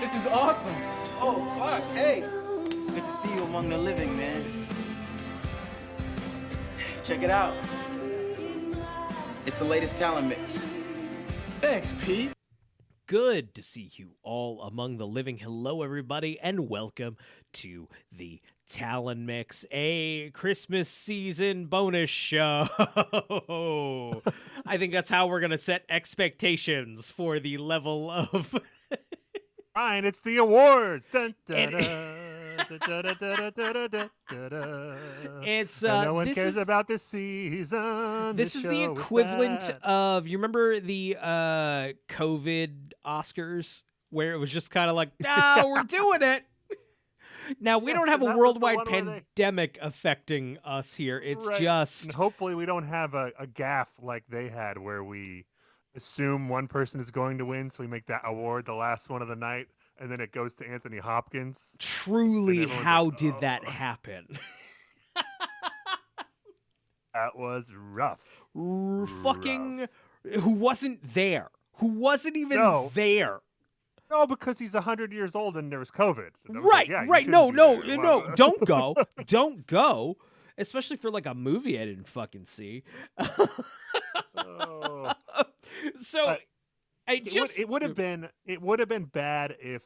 This is awesome. Oh, Clark, hey. Good to see you among the living, man. Check it out. It's the latest talent mix. Thanks, Pete. Good to see you all among the living. Hello, everybody, and welcome to the Talon Mix, a Christmas season bonus show. I think that's how we're going to set expectations for the level of... Ryan, it's the awards. Dun, dun, And- dun, dun, dun, dun, dun, dun, dun, dun. It's And no one this cares is about this season. this is the show equivalent bad. of, you remember the COVID Oscars where it was just kind of like, we're doing it. Now, we Yes, don't have and a that was the worldwide one where they- pandemic affecting us here. It's Right. just And hopefully we don't have a gaffe like they had where we assume one person is going to win, so we make that award the last one of the night, and then it goes to Anthony Hopkins. truly And everyone's how like, did "Oh." that happen? That was rough. Fucking who wasn't there? Who wasn't even No. there? No, because he's 100 years old and there was COVID. And I was like, Right, yeah, you right. shouldn't No, be no, there. no. Well, Don't go. Don't go. Especially for like a movie I didn't fucking see. oh. So But I just it would have been bad if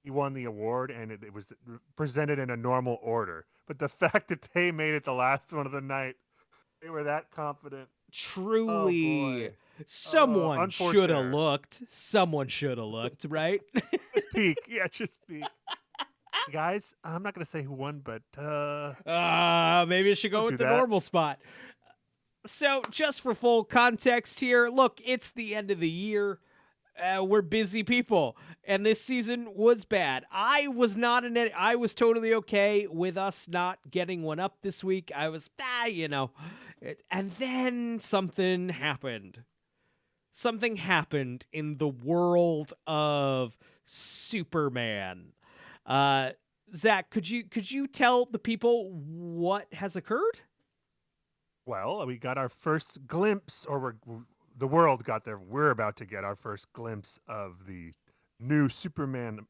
he won the award and it was presented in a normal order. But the fact that they made it the last one of the night, they were that confident. truly boy. someone Unforced should have error. looked. Someone should have looked, right? Just peek, yeah, just peek. Guys, I'm not gonna say who won, but Maybe I should go Don't with do the that. normal spot. So, just for full context here, look, it's the end of the year. We're busy people, and this season was bad. I was not in it. I was totally okay with us not getting one up this week. I was, and then something happened. Something happened in the world of Superman. Zach, could you tell the people what has occurred? well, we got our first glimpse, or the world got there. We're about to get our first glimpse of the new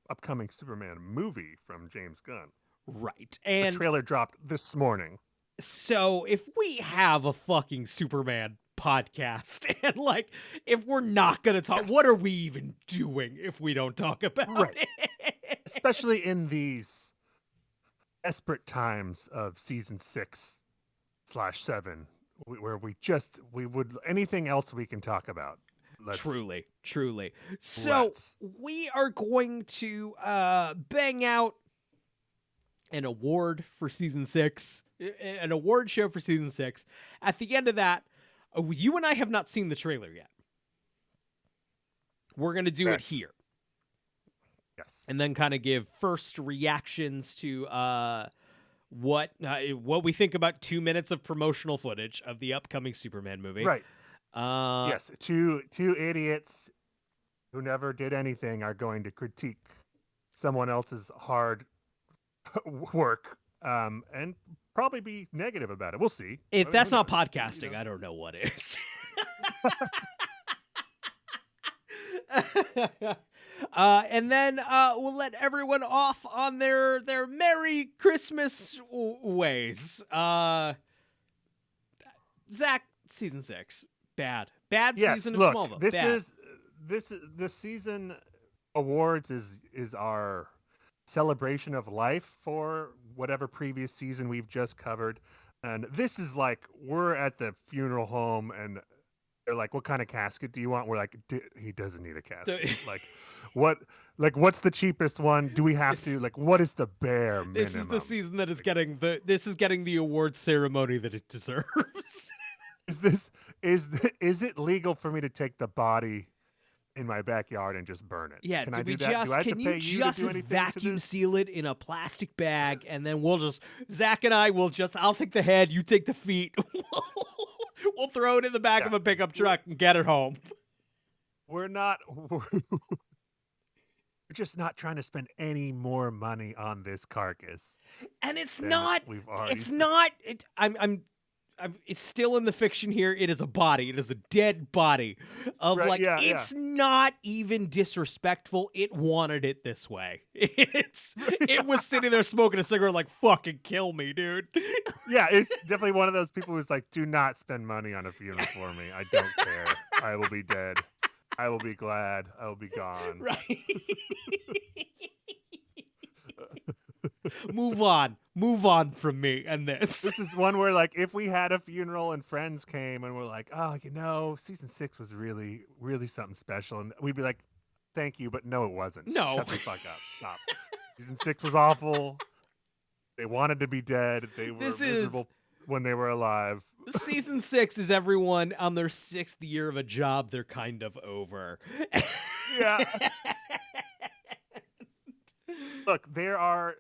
upcoming Superman movie from James Gunn. Right. The And trailer dropped this morning. so if we have a fucking Superman podcast and like if we're not going to talk, Yes. what are we even doing if we don't talk about Right. it? Especially in these desperate times of season 6/7, where we would anything else we can talk about. Truly. So Let's. we are going to bang out an award for season 6, an award show for season 6. At the end of that, you and I have not seen the trailer yet. We're going to do Correct. it here. Yes. And then kind of give first reactions to what we think about 2 minutes of promotional footage of the upcoming Superman movie. Right. Uh, Yes. Two idiots who never did anything are going to critique someone else's hard work, and probably be negative about it. We'll see. If I mean, that's who not knows? podcasting, I don't know what is. And then we'll let everyone off on their Merry Christmas ways. Zach, season 6, bad Yes, season look, of Smallville. this bad. is the season awards is our celebration of life for whatever previous season we've just covered, and this is like we're at the funeral home and they're like, "What kind of casket do you want?" We're like, "He doesn't need a casket." What's the cheapest one? Do we have to what is the bare minimum? This is the season that is getting the award ceremony that it deserves. Is it legal for me to take the body in my backyard and just burn it? Yeah, Can do I we do that? Do I just have to can pay you to just do anything to vacuum this? seal it in a plastic bag and then Zach and I will I'll take the head, you take the feet. We'll throw it in the back of a pickup truck and get it home. We're just not trying to spend any more money on this carcass. And it's than not we've already it's spent. not it, I'm it's still in the fiction here. It is a body. It is a dead body of Right, like, yeah, it's not even disrespectful. It wanted it this way. It was sitting there smoking a cigarette like, fucking kill me, dude. Yeah, it's definitely one of those people who's like, do not spend money on a funeral for me. I don't care. I will be dead. I will be glad. I will be gone. Right. Move on from me and this. This is one where, like, if we had a funeral and friends came and we're like, oh, season 6 was really, really something special. And we'd be like, thank you, but no, it wasn't. No. Shut the fuck up. Stop. Season 6 was awful. They wanted to be dead. They were miserable when they were alive. Season 6 is everyone on their 6th year of a job they're kind of over. Yeah. Look, there are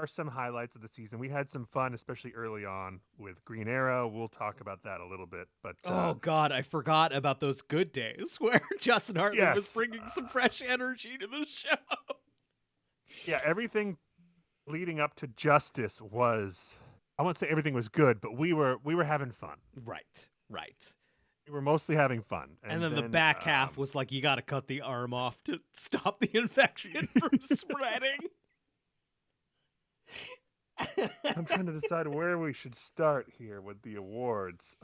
some highlights of the season. We had some fun, especially early on with Green Arrow. We'll talk about that a little bit. But oh God, I forgot about those good days where Justin Hartley was yes, bringing some fresh energy to the show. Yeah, everything leading up to Justice was, I won't say everything was good, but we were having fun. Right. We were mostly having fun. And then the back half was like, you got to cut the arm off to stop the infection from spreading. I'm trying to decide where we should start here with the awards.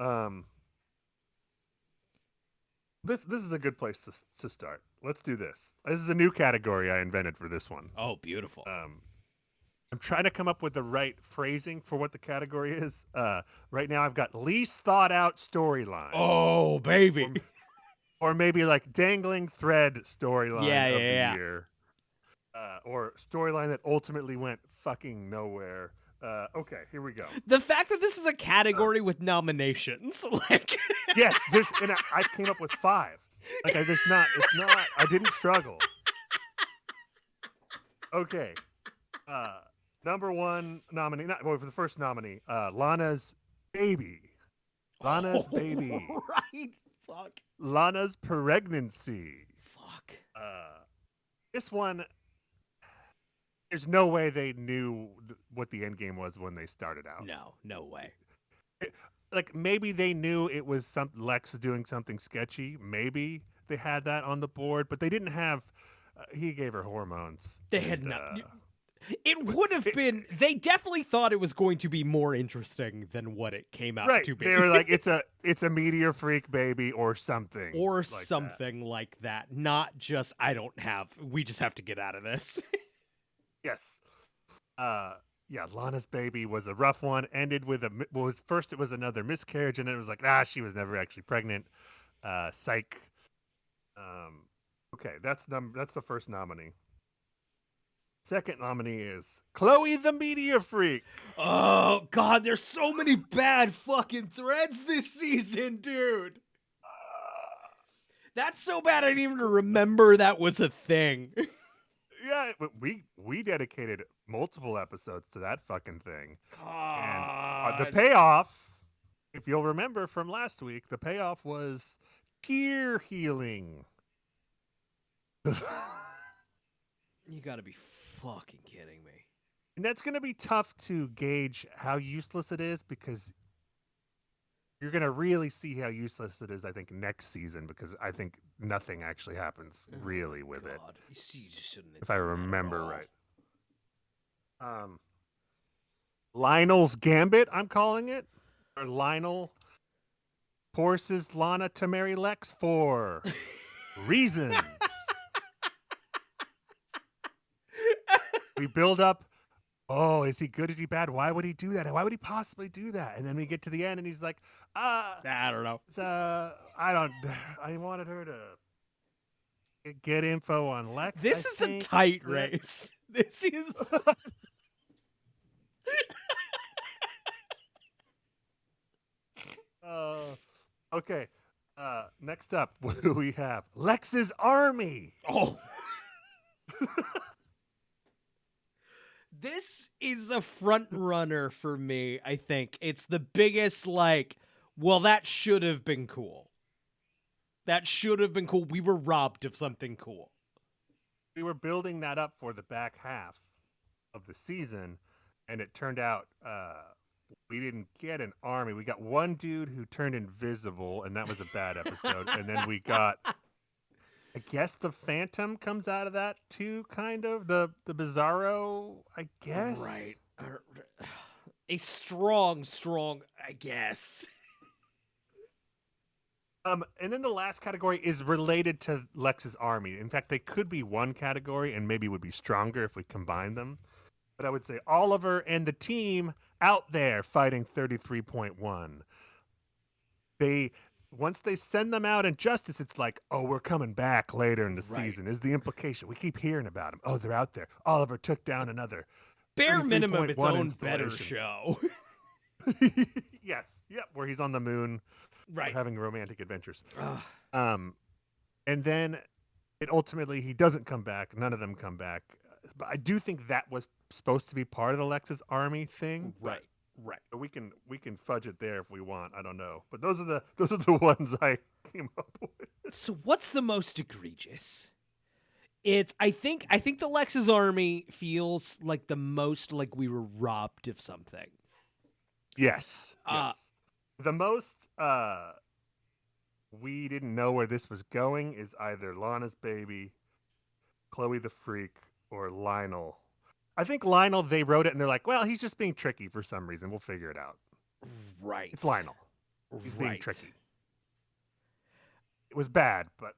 This is a good place to start. Let's do this. This is a new category I invented for this one. Oh, beautiful. I'm trying to come up with the right phrasing for what the category is. Right now I've got least thought out storyline. Oh, baby. Or maybe like dangling thread storyline of the yeah. year. Or storyline that ultimately went fucking nowhere. Okay, here we go. The fact that this is a category with nominations, like yes, I came up with 5. Like it's not. I didn't struggle. Okay, number 1 nominee. For the first nominee, Lana's baby. Lana's baby. Right. Fuck. Lana's pregnancy. Fuck. This one. There's no way they knew what the end game was when they started out. No way. Like maybe they knew it was Lex doing something sketchy. Maybe they had that on the board, but they didn't have. He gave her hormones. They had not. It would have been. They definitely thought it was going to be more interesting than what it came out to be. They were like, it's a meteor freak baby or something, like that. Not just we just have to get out of this. Yes. Yeah, Lana's baby was a rough one. Ended with first it was another miscarriage, and then it was like, she was never actually pregnant. Psych. Okay, that's the first nominee. Second nominee is Chloe the Meteor Freak. Oh God, there's so many bad fucking threads this season, dude. That's so bad I didn't even remember that was a thing. Yeah, we dedicated multiple episodes to that fucking thing. God. And the payoff, if you'll remember from last week, the payoff was tear healing. You gotta be fucking kidding me. And that's going to be tough to gauge how useless it is, because you're going to really see how useless it is, I think, next season, because I think nothing actually happens really with it. You see, you just shouldn't have if I done that at remember all. right. Lionel's Gambit, I'm calling it. Or Lionel forces Lana to marry Lex for reasons. We build up, oh, is he good? Is he bad? Why would he do that? Why would he possibly do that? And then we get to the end and he's like, I don't know. I wanted her to get info on Lex. This is a tight race. This is... Okay. Next up, what do we have? Lex's Army. Oh. This is a front runner for me, I think. It's the biggest, that should have been cool. That should have been cool. We were robbed of something cool. We were building that up for the back half of the season, and it turned out we didn't get an army. We got one dude who turned invisible, and that was a bad episode. And then we got, I guess, the Phantom comes out of that too, kind of the Bizarro, I guess. Right. A strong, I guess. And then the last category is related to Lex's army. In fact, they could be one category and maybe would be stronger if we combine them. But I would say Oliver and the team out there fighting 33.1. Once they send them out in Justice, it's like, oh, we're coming back later in the season is the implication. We keep hearing about them. Oh, they're out there. Oliver took down another. Bare minimum, its own better show. Yes. Yep. Where he's on the moon. Right. Having romantic adventures. And then he doesn't come back. None of them come back. But I do think that was supposed to be part of the Lex's army thing. Right. But we can fudge it there if we want. I don't know. But those are the ones I came up with. So what's the most egregious? I think the Lex's army feels like the most like we were robbed of something. Yes. The most we didn't know where this was going is either Lana's baby, Chloe the Freak, or Lionel. I think Lionel, they wrote it and they're like, well, he's just being tricky for some reason. We'll figure it out. Right. It's Lionel. He's being tricky. It was bad, but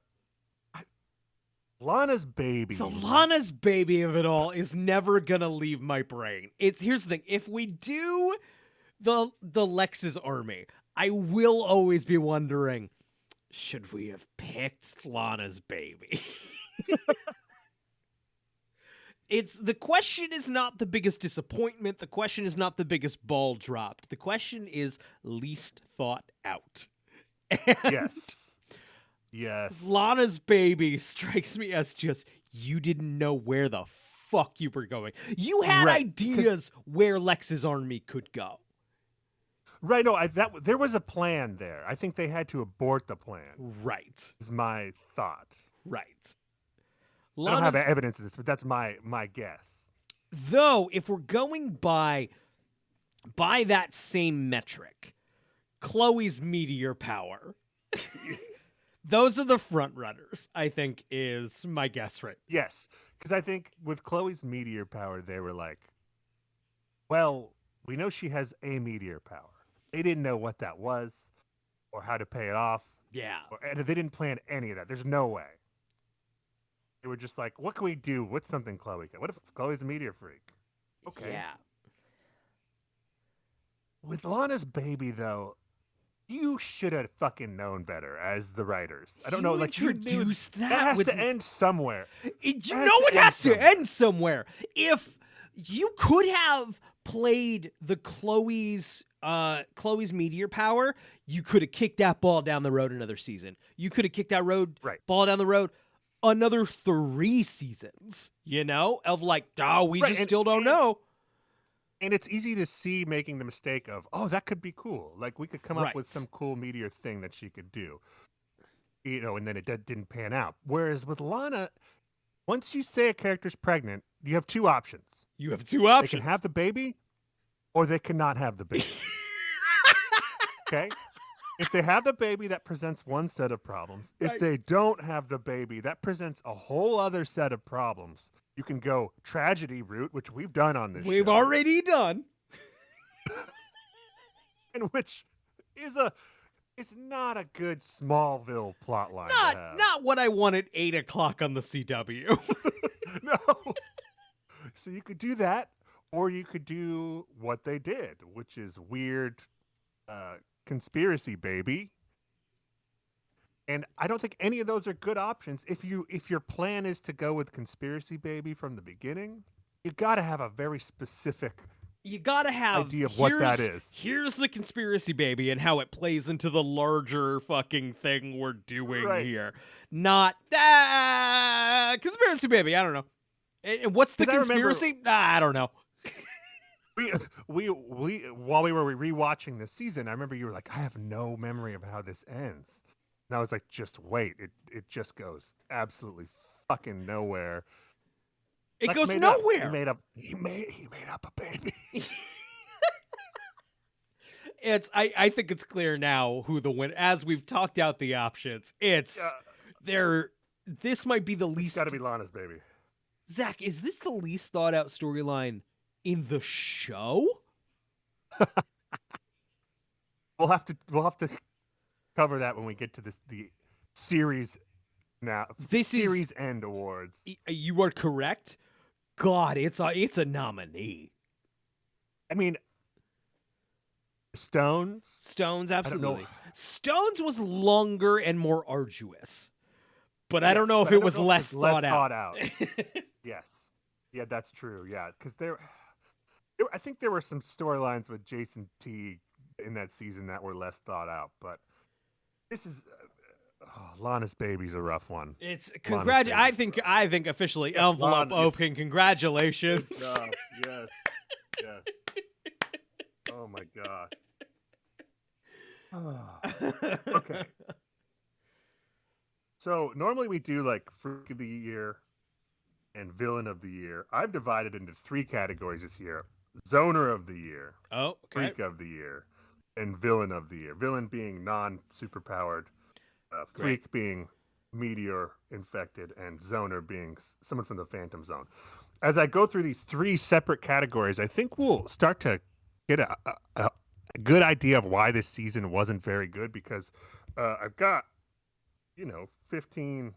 Lana's baby. The Lana's baby of it all is never gonna leave my brain. Here's the thing. If we do the Lex's army, I will always be wondering, should we have picked Lana's baby? The question is not the biggest disappointment. The question is not the biggest ball dropped. The question is least thought out. And Yes. Lana's baby strikes me as just, you didn't know where the fuck you were going. You had ideas where Lex's army could go. Right. No, there was a plan there. I think they had to abort the plan. Right. Is my thought. Right. I don't have evidence of this, but that's my guess. Though, if we're going by that same metric, Chloe's meteor power, those are the front runners, I think, is my guess right. Yes, because I think with Chloe's meteor power, they were like, well, we know she has a meteor power. They didn't know what that was or how to pay it off. Yeah. And they didn't plan any of that. There's no way. They were just like, what can we do? What's something Chloe can? What if Chloe's a meteor freak? Okay. Yeah. With Lana's baby, though, you should have fucking known better as the writers. I don't know. Like, introduced that has to end somewhere. It has to end somewhere. If you could have played the Chloe's meteor power, you could have kicked that ball down the road another season. You could have kicked that ball down the road another 3 seasons, of like, we still don't know. And it's easy to see making the mistake of, oh, that could be cool. Like, we could come up with some cool meteor thing that she could do. And then it didn't pan out. Whereas with Lana, once you say a character's pregnant, you have 2 options. You have 2 options. They can have the baby, or they cannot have the baby. Okay? If they have the baby, that presents one set of problems. If they don't have the baby, that presents a whole other set of problems. You can go tragedy route, which we've done on this show. We've already done. And which is not a good Smallville plotline. Not what I want at 8 o'clock on the CW. No. So you could do that, or you could do what they did, which is weird conspiracy baby. And I don't think any of those are good options. If your plan is to go with conspiracy baby from the beginning, you got to have a very specific idea of what that is. Here's the conspiracy baby and how it plays into the larger fucking thing we're doing here. Not conspiracy baby. I don't know. And what's the conspiracy? I don't know. We while we were rewatching this season, I remember you were like, I have no memory of how this ends. And I was like, just wait. It just goes absolutely fucking nowhere. It goes nowhere. He made up a baby. I think it's clear now who the win. As we've talked out the options, this might be the It's least. got to be Lana's baby. Zach, is this the least thought out storyline in the show? We'll have to cover that when we get to the series now. Series end awards. You are correct. God, it's a nominee. I mean, Stones, absolutely. Stones was longer and more arduous, but I don't know if it was less thought out. Yes, yeah, that's true. Yeah, because I think there were some storylines with Jason Teague in that season that were less thought out, but this is Lana's baby's a rough one. It's I think officially envelope open. Congratulations. Yes. Oh my god. Okay. So normally we do like Freak of the Year and Villain of the Year. I've divided into 3 categories this year: Zoner of the Year, Freak of the Year, and Villain of the Year. Villain being non-superpowered, Freak being meteor infected, and Zoner being someone from the Phantom Zone. As I go through these 3 separate categories, I think we'll start to get a good idea of why this season wasn't very good, because I've got 15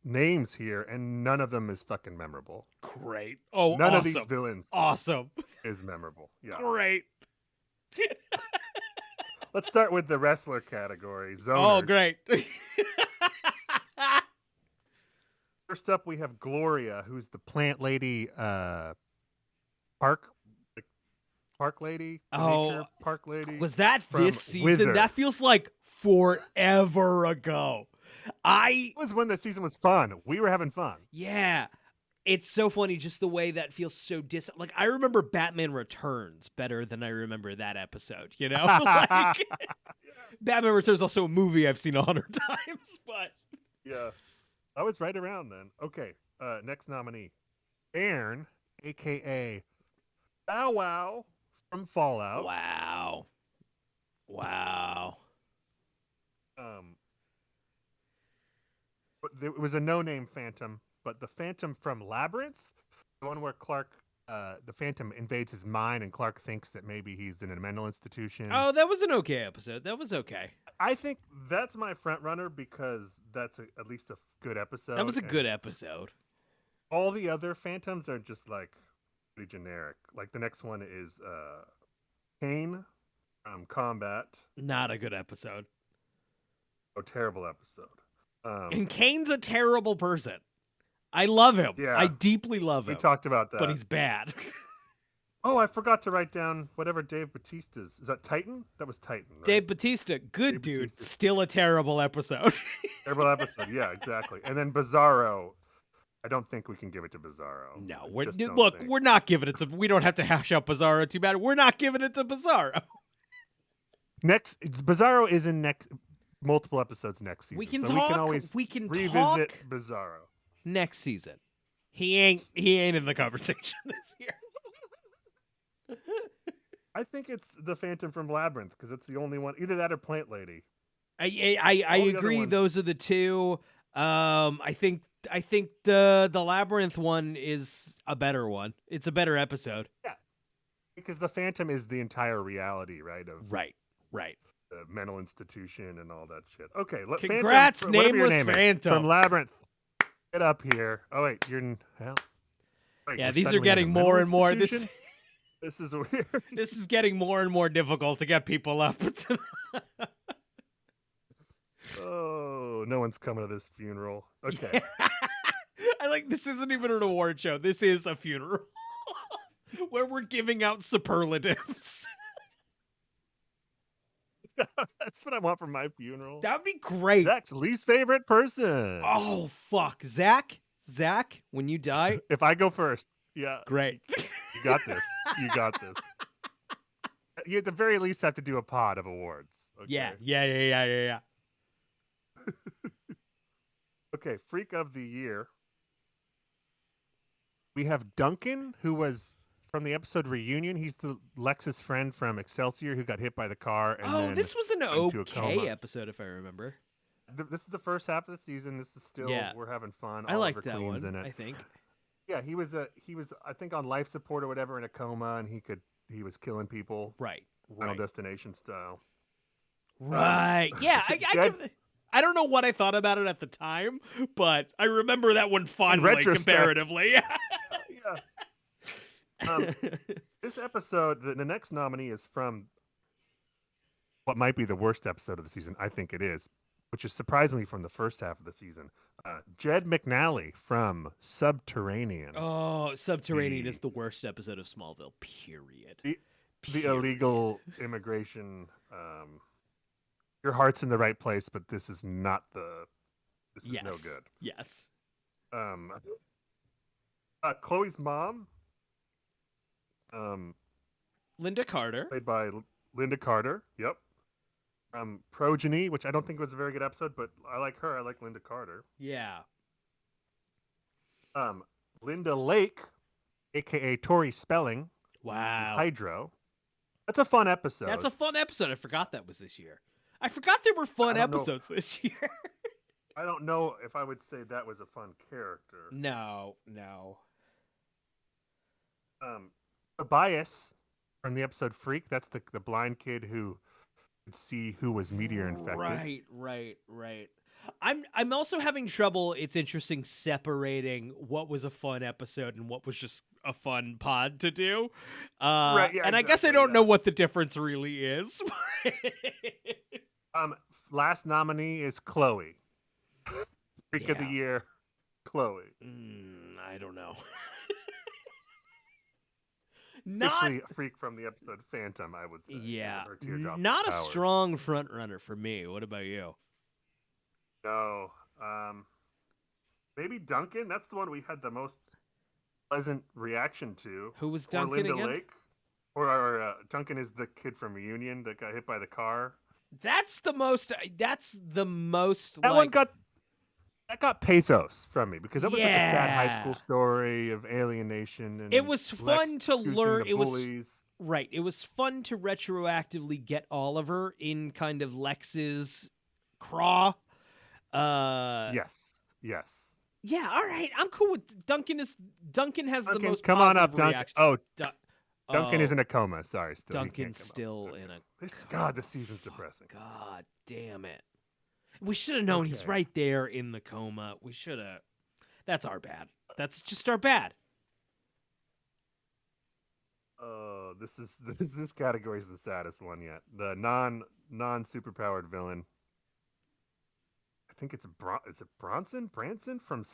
names here and none of them is fucking memorable. Great. None of these villains awesome is memorable. Yeah. Great. Let's start with the wrestler category. Zoners. Oh, great. First up, we have Gloria, who's the plant lady, park lady. Nature park lady. Was that this season? Wither. That feels like forever ago. It was when the season was fun. We were having fun. Yeah. It's so funny just the way that feels so like I remember Batman Returns better than I remember that episode, like, Batman Returns is also a movie I've seen 100 times, but yeah, I was right around then. Okay, next nominee, Aaron, aka Bow Wow from Fallout. Wow. It was a no-name Phantom, but the Phantom from Labyrinth, the one where Clark, the Phantom invades his mind, and Clark thinks that maybe he's in a mental institution. Oh, that was an okay episode. That was okay. I think that's my front runner because that's at least a good episode. That was a good episode. All the other Phantoms are just like pretty generic. Like the next one is Kane from Combat. Not a good episode. Oh, terrible episode. And Kane's a terrible person. I love him. Yeah, I deeply love him. We talked about that. But he's bad. Oh, I forgot to write down whatever Dave Bautista's. Is that Titan? That was Titan, right? Dave Bautista, good dude. Still a terrible episode. Terrible episode, yeah, exactly. And then Bizarro. I don't think we can give it to Bizarro. No, we're not giving it to. We don't have to hash out Bizarro too bad. We're not giving it to Bizarro. Bizarro is in multiple episodes next season. We can so talk. We can always revisit Bizarro next season. He ain't in the conversation this year. I think it's the Phantom from Labyrinth because it's the only one. Either that or Plant Lady. I agree. Those are the two. I think the Labyrinth one is a better one. It's a better episode. Yeah, because the Phantom is the entire reality, right? Right. The mental institution and all that shit. Okay, congrats, Phantom, nameless Phantom from Labyrinth. Get up here. Oh wait, yeah, these are getting more and more. This is weird. This is getting more and more difficult to get people up. Oh, no one's coming to this funeral. Okay. I like this isn't even an award show. This is a funeral where we're giving out superlatives. That's what I want for my funeral. That would be great. Zach's least favorite person. Oh, fuck. Zach, when you die. If I go first. Yeah. Great. You got this. You at the very least have to do a pod of awards. Okay? Yeah. Okay, Freak of the Year. We have Duncan, who was from the episode Reunion. He's the Lex's friend from Excelsior who got hit by the car and then this was an went into a okay coma. episode, if I remember. This is the first half of the season. This is still Yeah. we're having fun. I Oliver like that Queen's one, in it. I think. Yeah, he was I think on life support or whatever in a coma, and he was killing people. Right. Final Right. Destination style. Right. Yeah, I don't know what I thought about it at the time, but I remember that one fondly retrospect. comparatively. Yeah. This episode, the next nominee is from what might be the worst episode of the season. I think it is, which is surprisingly from the first half of the season. Jed McNally from Subterranean. Oh, Subterranean is the worst episode of Smallville, period. The illegal immigration. Your heart's in the right place, but this is not the. This is no good. Yes. Chloe's mom. Linda Carter. Played by Linda Carter. Yep. Progeny, which I don't think was a very good episode, but I like her. I like Linda Carter. Yeah. Linda Lake, aka Tori Spelling. Wow. Hydro. That's a fun episode. That's a fun episode. I forgot that was this year. I forgot there were fun I don't know. episodes this year. I don't know if I would say that was a fun character. No. Tobias from the episode Freak. That's the blind kid who could see who was meteor infected. Right. I'm also having trouble, it's interesting, separating what was a fun episode and what was just a fun pod to do. Right, yeah, and I guess I exactly, don't know what the difference really is. Last nominee is Chloe. Freak of the Yeah. year, Chloe. I don't know. Officially a freak from the episode Phantom, I would say. Yeah, Her teardrop not a powers. strong front runner for me. What about you? No. Maybe Duncan. That's the one we had the most pleasant reaction to. Who was Or Duncan Linda again? Lake. Or Duncan is the kid from Reunion that got hit by the car. That's the most. That one got pathos from me because that was like a sad high Yeah. school story of alienation. And It was Lex fun to choosing learn. the It was bullies. right. It was fun to retroactively get Oliver in kind of Lex's craw. Yes. Yeah. All right. I'm cool with Duncan. Duncan has the most. Come on up, positive Duncan. reaction. Oh, Du- Duncan oh, is in a coma. Sorry, still. he can't Duncan's come up. still Okay. in a. This season's depressing. God damn it. We should have known he's Okay. right there in the coma. We should have. That's our bad. That's just our bad. This category is the saddest one yet. The non superpowered villain. I think it's is it Branson from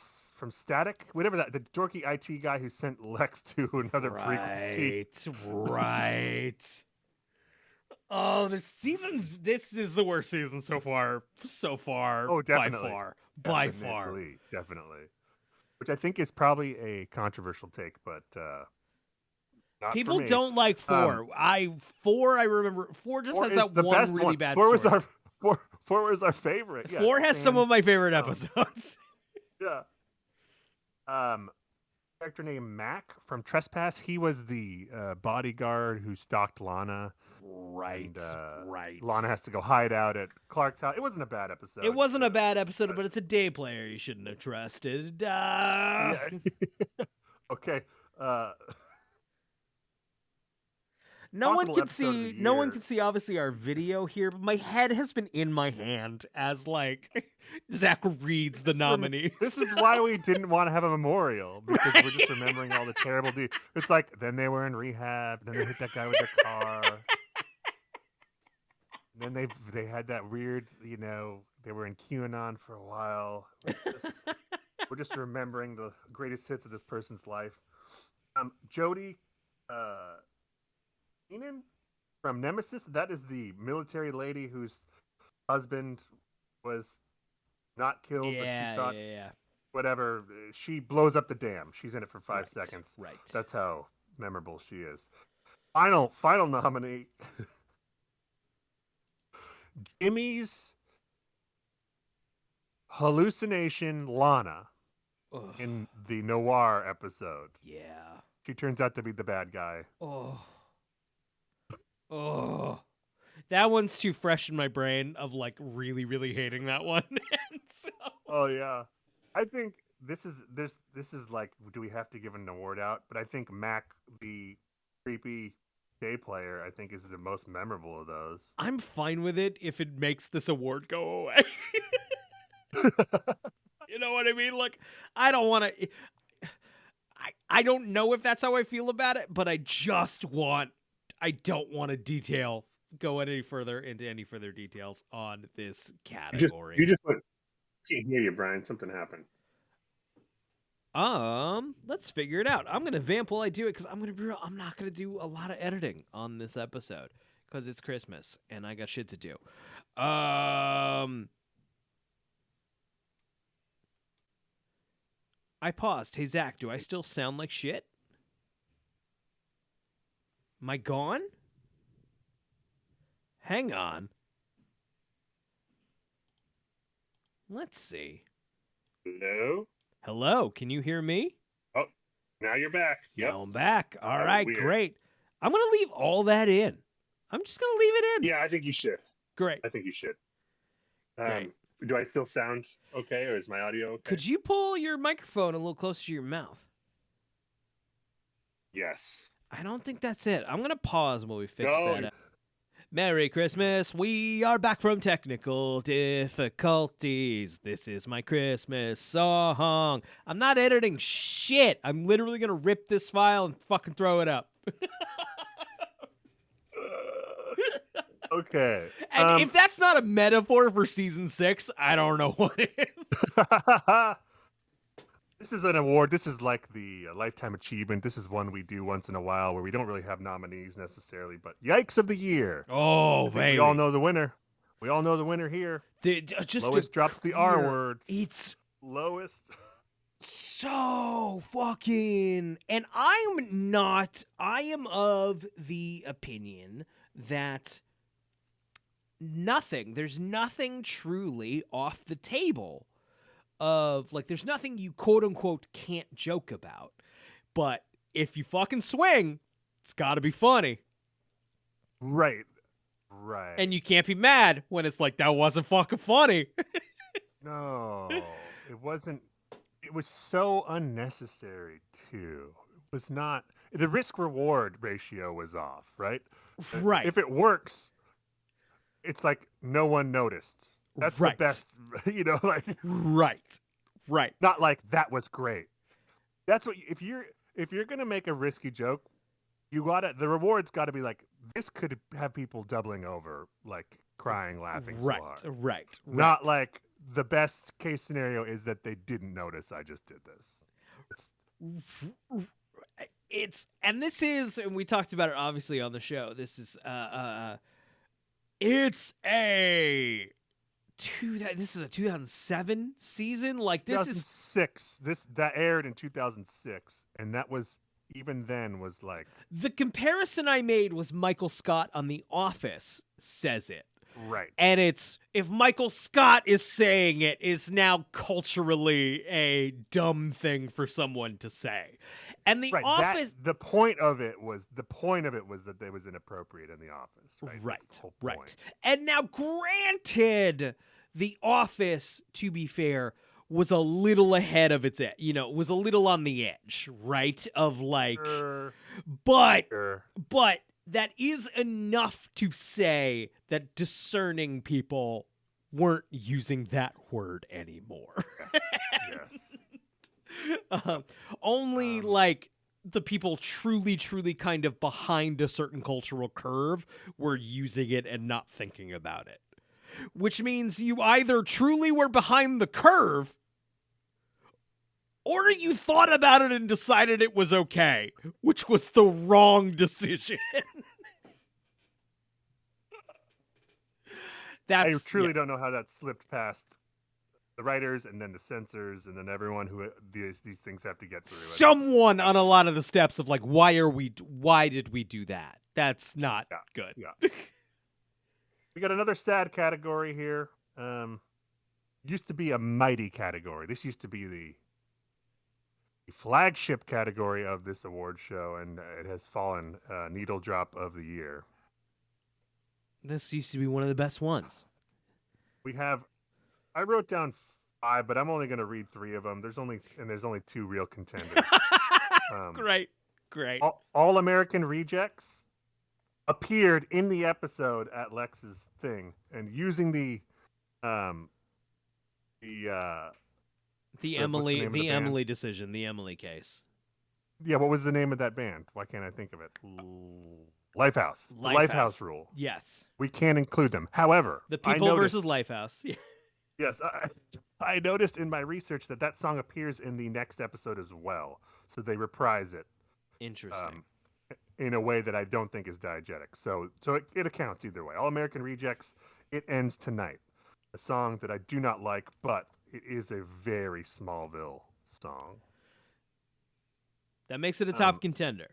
Static, whatever the dorky IT guy who sent Lex to another frequency. Right. Oh, this is the worst season so far. Oh, definitely. By far. Definitely. Which I think is probably a controversial take, but not People for me. don't like 4. I remember 4 just Four has is that the one best really bad Four story. Four was our favorite. Yeah, 4 has some of fans- my favorite no. episodes. Yeah. Character named Mac from Trespass. He was the bodyguard who stalked Lana. Right. And, Right. Lana has to go hide out at Clark's house. It wasn't a bad episode. It wasn't a bad episode, but it's a day player you shouldn't have trusted. Yeah. Okay. No one Possible can episode of see. the No one year. can see. Obviously, our video here, but my head has been in my hand as like Zach reads the nominees. This is why we didn't want to have a memorial because we're just remembering all the terrible dudes. It's like then they were in rehab, then they hit that guy with their car. And then they had that weird, they were in QAnon for a while. We're just remembering the greatest hits of this person's life. Jodie Keenan from Nemesis. That is the military lady whose husband was not killed, but she thought yeah. whatever. She blows up the dam. She's in it for 5 Right, seconds. right. That's how memorable she is. Final nominee. Jimmy's hallucination Lana Ugh, in the noir episode. yeah. She turns out to be the bad guy. Oh. Oh. That one's too fresh in my brain of like really, really hating that one. And so... Oh yeah. I think this is like, do we have to give an award out? But I think Mac, the creepy day player, I think is the most memorable of those. I'm fine with it if it makes this award go away. You know what I mean? Like, I don't want to. I don't know if that's how I feel about it, but I don't want to go any further into any further details on this category. You just can't hear you, Brian. Something happened. Let's figure it out. I'm gonna vamp while I do it because I'm not gonna do a lot of editing on this episode because it's Christmas and I got shit to do. I paused. Hey Zach, do I still sound like shit? Am I gone? Hang on. Let's see. Hello? Hello, can you hear me? Oh, now you're back. Yep. Now I'm back. All right, weird. great. I'm going to leave all that in. I'm just going to leave it in. Yeah, I think you should. Great. I think you should. Great. Do I still sound okay, or is my audio okay? Could you pull your microphone a little closer to your mouth? Yes. I don't think that's it. I'm going to pause while we fix No. that up. Merry Christmas. We are back from technical difficulties. This is my Christmas song. I'm not editing shit. I'm literally going to rip this file and fucking throw it up. Okay. And if that's not a metaphor for season 6, I don't know what is. This is an award. This is like the Lifetime Achievement. This is one we do once in a while where we don't really have nominees necessarily, but Yikes of the Year. Oh, baby. We all know the winner. We all know the winner here. Lois drops the R word. It's Lois. so fucking... And I am of the opinion that there's nothing truly off the table of, like, there's nothing you quote-unquote can't joke about. But if you fucking swing, it's gotta be funny. Right. And you can't be mad when it's like, that wasn't fucking funny. No, it wasn't. It was so unnecessary, too. It was not. The risk-reward ratio was off, right? Right. If it works, it's like no one noticed. That's right. the best, like. Right. Not like that was great. That's what if you're gonna make a risky joke, the reward's got to be like, this could have people doubling over, like crying, laughing. So hard. Right. Not like the best case scenario is that they didn't notice I just did this. And we talked about it obviously on the show. This is it's a this is a 2007 season. Like, this 2006. That aired in 2006, and that was, even then, was like, the comparison I made was Michael Scott on The Office says it. Right. And it's, if Michael Scott is saying it, it's now culturally a dumb thing for someone to say. And The Office, the point of it was that it was inappropriate in The Office. Right. That's the whole point. Right. And now, granted, The Office, to be fair, was a little ahead of its, was a little on the edge, right? Of like, but that is enough to say that discerning people weren't using that word anymore. Yes. Only like the people truly kind of behind a certain cultural curve were using it and not thinking about it. Which means you either truly were behind the curve, or you thought about it and decided it was okay, which was the wrong decision. I truly don't know how that slipped past the writers and then the censors and then everyone who these things have to get through. Someone on a lot of the steps of like, why did we do that? That's not good. Yeah. We got another sad category here. Used to be a mighty category. This used to be the flagship category of this award show, and it has fallen needle drop of the year. This used to be one of the best ones. I wrote down 5, but I'm only going to read 3 of them. There's only 2 real contenders. Great. All American Rejects appeared in the episode at Lex's thing, and using the Emily decision, the Emily case. Yeah, what was the name of that band? Why can't I think of it? Lifehouse. The Lifehouse rule. Yes. We can't include them. However, The People versus Lifehouse. Yeah. Yes, I noticed in my research that song appears in the next episode as well. So they reprise it. Interesting. In a way that I don't think is diegetic. So it accounts either way. All American Rejects, It Ends Tonight. A song that I do not like, but it is a very Smallville song. That makes it a top contender.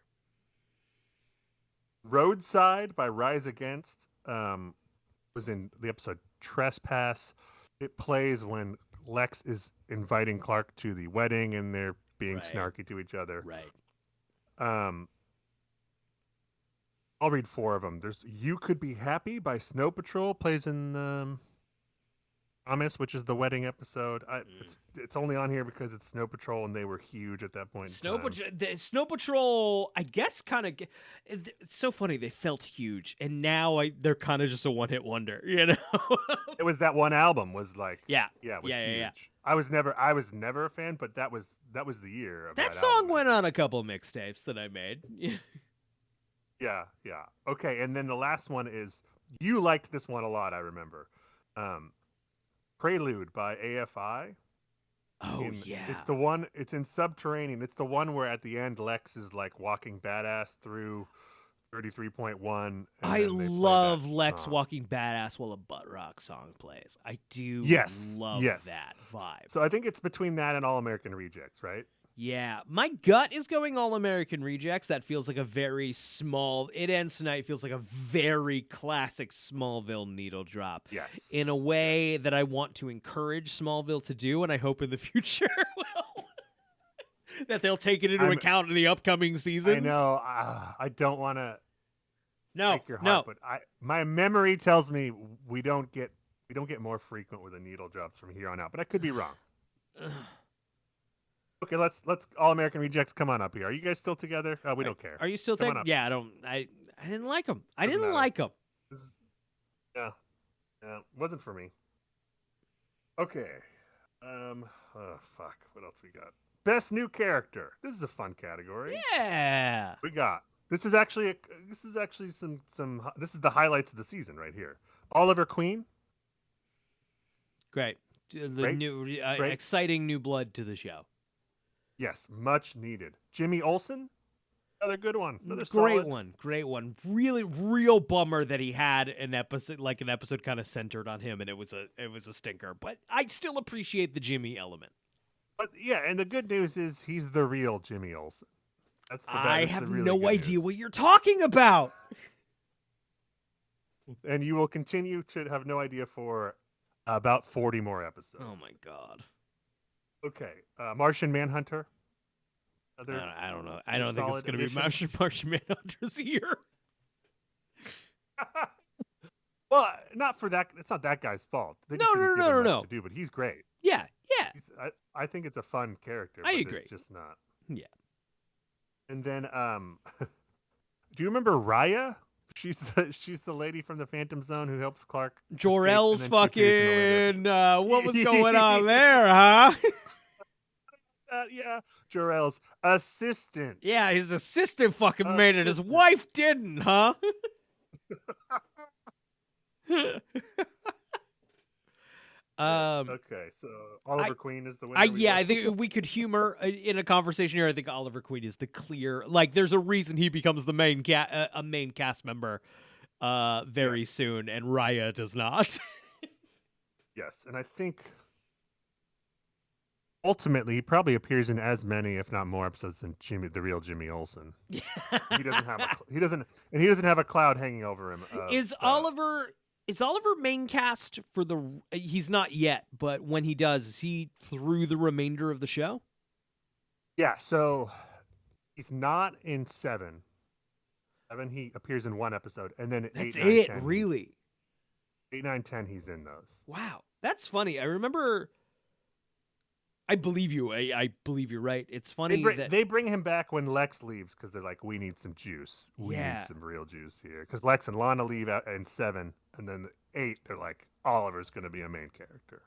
Roadside by Rise Against was in the episode Trespass. It plays when Lex is inviting Clark to the wedding and they're being snarky to each other. Right. I'll read 4 of them. There's You Could Be Happy by Snow Patrol, plays in Promise, which is the wedding episode. It's only on here because it's Snow Patrol and they were huge at that point. Snow Patrol, I guess, kind of. It's so funny. They felt huge, and now they're kind of just a one-hit wonder. You know, it was that one album was like huge. Yeah. I was never a fan, but that was the year of that that song album. went on a couple mixtapes that I made. Yeah. Okay, and then the last one is, you liked this one a lot, I remember. Prelude by AFI. Yeah. It's the one, it's in Subterranean. It's the one where at the end Lex is like walking badass through 33.1. I love Lex walking badass while a butt rock song plays. I do love that vibe. So I think it's between that and All American Rejects, right? Yeah, my gut is going All American Rejects. That feels like a very small. It Ends Tonight feels like a very classic Smallville needle drop. Yes. In a way that I want to encourage Smallville to do, and I hope in the future that they'll take it into account in the upcoming seasons. I know. I don't want to break your heart, but my memory tells me we don't get more frequent with the needle drops from here on out. But I could be wrong. Okay, let's All American Rejects come on up here. Are you guys still together? We don't care. Are you still together? Yeah, I didn't like them. I didn't like them. Yeah, wasn't for me. Okay. Fuck. What else we got? Best new character. This is a fun category. Yeah. This is actually some this is the highlights of the season right here. Oliver Queen. Great. New exciting new blood to the show. Yes, much needed. Jimmy Olsen, another good one. Another great solid. Great one. Really, real bummer that he had an episode kind of centered on him, and it was a stinker. But I still appreciate the Jimmy element. But yeah, and the good news is he's the real Jimmy Olsen. That's the best. I have no idea what you're talking about. And you will continue to have no idea for about 40 more episodes. Oh my god. Okay, Martian Manhunter. I don't know. I don't think it's going to be Martian Manhunter's year. Well, not for that. It's not that guy's fault. They just didn't give him much to do, but he's great. Yeah. I think it's a fun character. I agree. It's just not. Yeah. And then, do you remember Raya? She's the lady from the Phantom Zone who helps Clark. Jor-El's fucking. What was going on there, huh? Yeah, Jor-El's assistant. Yeah, his assistant fucking made it. His wife didn't, huh? Okay, so Oliver Queen is the winner. I think we could humor in a conversation here. I think Oliver Queen is the clear. Like, there's a reason he becomes the main cast member very soon, and Raya does not. Yes, and I think ultimately he probably appears in as many, if not more, episodes than the real Jimmy Olsen. he doesn't have a cloud hanging over him. Is Oliver main cast for the? He's not yet, but when he does, is he through the remainder of the show? Yeah, so he's not in 7. 7, he appears in one episode, and then That's 8, 9, it, 10, really. 8, 9, 10, he's in those. Wow, that's funny. I remember. I believe you. I believe you're right. It's funny that They bring him back when Lex leaves because they're like, we need some juice. We need some real juice here. Because Lex and Lana leave out in 7, and then 8, they're like, Oliver's going to be a main character.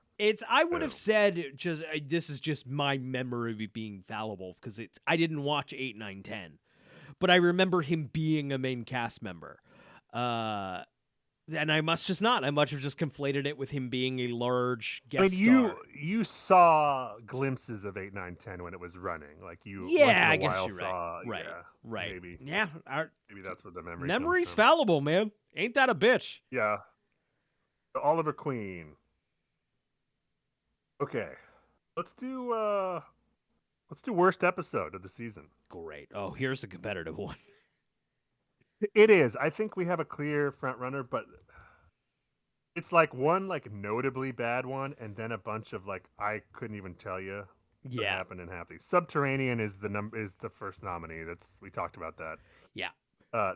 I would have said this is just my memory being fallible because I didn't watch 8, 9, 10, but I remember him being a main cast member. And I must have just conflated it with him being a large guest star. You saw glimpses of 8, 9, 10 when it was running. Like you once in a I guess while you're saw, right. Right. Maybe. Yeah. Maybe that's what the memory's Memory's fallible, man. Ain't that a bitch? Yeah. The Oliver Queen. Okay. Let's do worst episode of the season. Great. Oh, here's a competitive one. It is. I think we have a clear front runner, but it's like one like notably bad one, and then a bunch of like I couldn't even tell you what happened in half these. Subterranean is the first nominee. We talked about that. Yeah.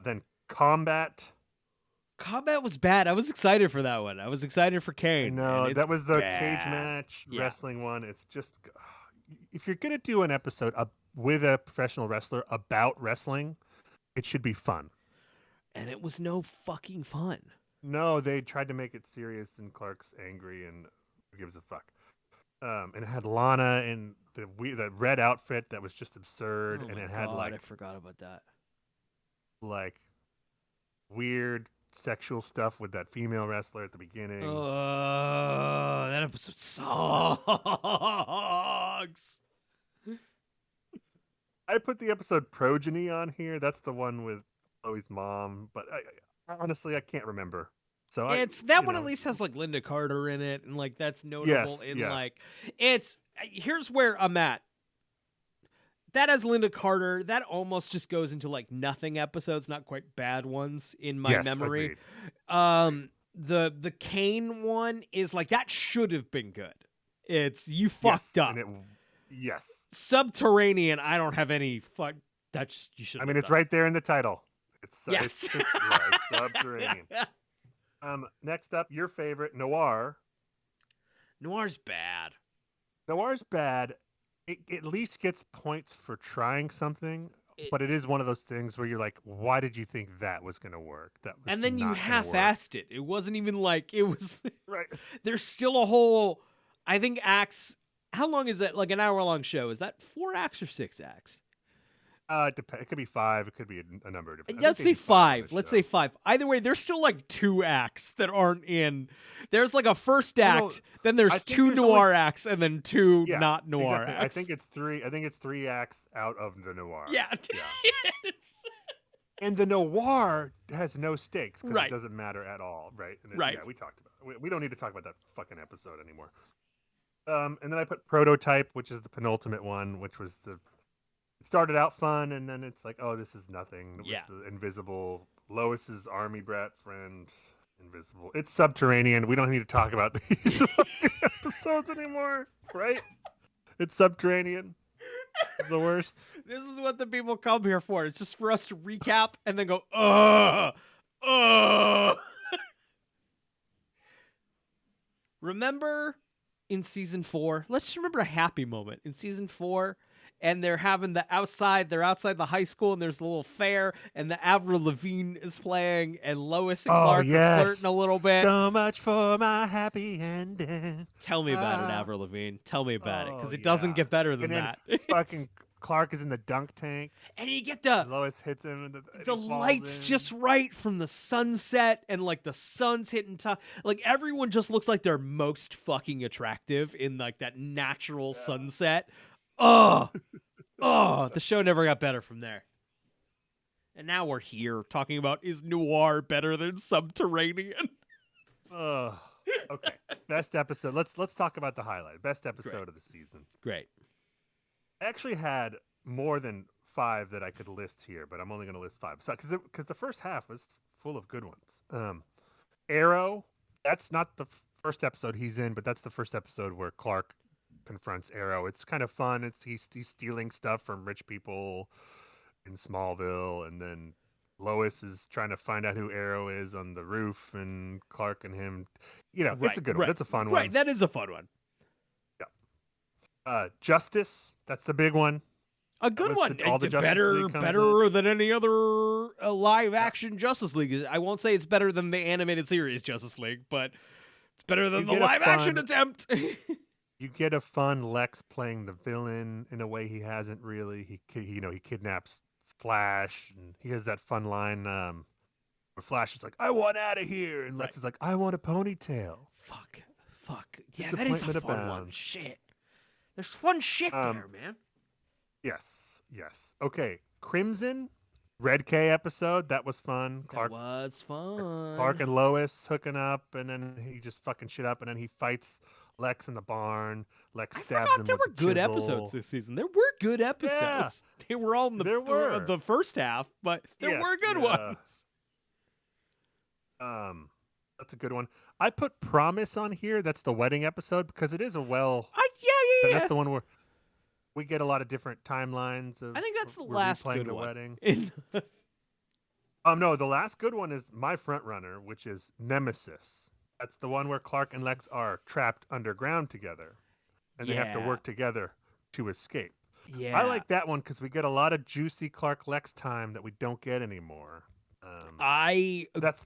Then Combat. Combat was bad. I was excited for that one. I was excited for Kane. No, that was the cage match wrestling one. It's just if you're gonna do an episode with a professional wrestler about wrestling, it should be fun. And it was no fucking fun. No, they tried to make it serious, and Clark's angry, and who gives a fuck? And it had Lana in the red outfit that was just absurd, and it had like I forgot about that. Like weird sexual stuff with that female wrestler at the beginning. Oh, that episode sucks. I put the episode Progeny on here. That's the one with Chloe's mom, but I honestly I can't remember. So one at least has like Linda Carter in it, and like that's notable. Here's where I'm at. That has Linda Carter. That almost just goes into like nothing episodes, not quite bad ones in my memory. Agreed. The Kane one is like that should have been good. It's you fucked up. Yes. Subterranean. I don't have any fuck. That's you should. I mean, it's right there in the title. It's it's Subterranean. Next up, your favorite, Noir. Noir's bad. Noir's bad. It at least gets points for trying something, but it is one of those things where you're like, why did you think that was going to work? And then you half-assed it. It wasn't even like it was. Right. There's still a whole, I think, acts. How long is that? Like an hour-long show? Is that 4 acts or 6 acts? It could be 5. It could be a number of different. Let's say 5. Let's say 5. Either way, there's still like 2 acts that aren't in. There's like a first act, then there's 2 noir acts, and then 2 not noir acts. I think it's 3. I think it's 3 acts out of the noir. Yeah. And the noir has no stakes because Right. it doesn't matter at all, right? Right. Yeah, we talked about it. We don't need to talk about that fucking episode anymore. And then I put Prototype, which is the penultimate one, which was it started out fun, and then it's like, oh, this is nothing. It was the Invisible, Lois's army brat friend, Invisible. It's Subterranean. We don't need to talk about these episodes anymore, right? It's Subterranean. It's the worst. This is what the people come here for. It's just for us to recap and then go, Remember in season 4? Let's just remember a happy moment in season 4. And they're having they're outside the high school, and there's a little fair, and the Avril Lavigne is playing, and Lois and Clark are flirting a little bit. So much for my happy ending. Tell me about it, Avril Lavigne. Tell me about it, because it doesn't get better than that. Fucking Clark is in the dunk tank, and you get the Lois hits him, and the lights just right from the sunset, and like the sun's hitting top. Like everyone just looks like they're most fucking attractive in like that natural sunset. The show never got better from there. And now we're here talking about, is Noir better than Subterranean? Okay. Best episode. Let's talk about the highlight. Best episode of the season. Great. I actually had more than 5 that I could list here, but I'm only going to list 5. So, because the first half was full of good ones. Arrow, that's not the first episode he's in, but that's the first episode where Clark confronts Arrow. It's kind of fun. He's stealing stuff from rich people in Smallville, and then Lois is trying to find out who Arrow is on the roof, and Clark and him. It's a good one. That's a fun one. Right, that is a fun one. Yeah. Justice. That's the big one. A good one. All the Justice better League comes better than any other live action Justice League. I won't say it's better than the animated series Justice League, but it's better than the live action attempt. You get a fun Lex playing the villain in a way he hasn't really. He kidnaps Flash, and he has that fun line where Flash is like, "I want out of here," and Lex is like, "I want a ponytail." Fuck. Yeah, that is a fun one. Shit. There's fun shit there, man. Yes. Okay, Crimson, Red K episode. That was fun. That was fun. Clark and Lois hooking up, and then he just fucking shit up, and then he fights Lex in the barn. Lex stabs him. There with were the good chisel. episodes this season. There were good episodes. Yeah. They were all in the first half, but there were good ones. That's a good one. I put Promise on here. That's the wedding episode because it is yeah. That's the one where we get a lot of different timelines. I think that's the last good the one. Wedding. No, the last good one is my front runner, which is Nemesis. That's the one where Clark and Lex are trapped underground together, and they have to work together to escape. Yeah, I like that one because we get a lot of juicy Clark Lex time that we don't get anymore. That's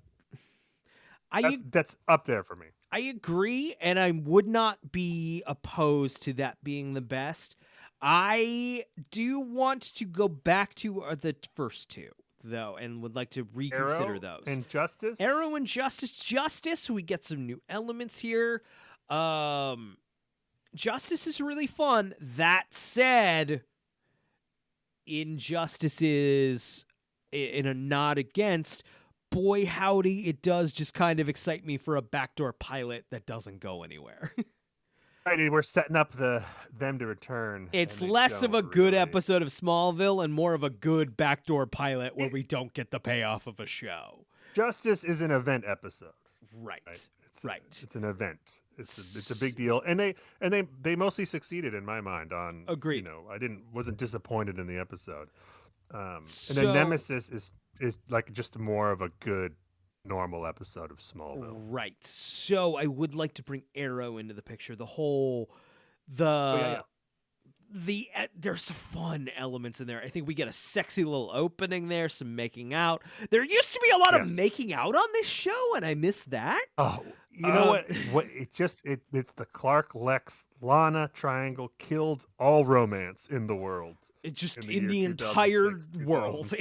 up there for me. I agree, and I would not be opposed to that being the best. I do want to go back to the first two, though, and would like to reconsider Arrow those. And Justice? Arrow and Justice, we get some new elements here. Justice is really fun. That said, Injustice is, in a nod against, boy howdy, it does just kind of excite me for a backdoor pilot that doesn't go anywhere. Right, we're setting up them to return. It's less of a good episode of Smallville and more of a good backdoor pilot where we don't get the payoff of a show. Justice is an event episode. Right. It's an event. It's a big deal, and they mostly succeeded in my mind. On agreed. I wasn't disappointed in the episode. And then Nemesis is like just more of a good normal episode of Smallville. Right. So I would like to bring Arrow into the picture. There's some fun elements in there. I think we get a sexy little opening there, some making out. There used to be a lot of making out on this show, and I miss that. Oh, you know what? It's the Clark Lex Lana triangle killed all romance in the world. It just in the entire world.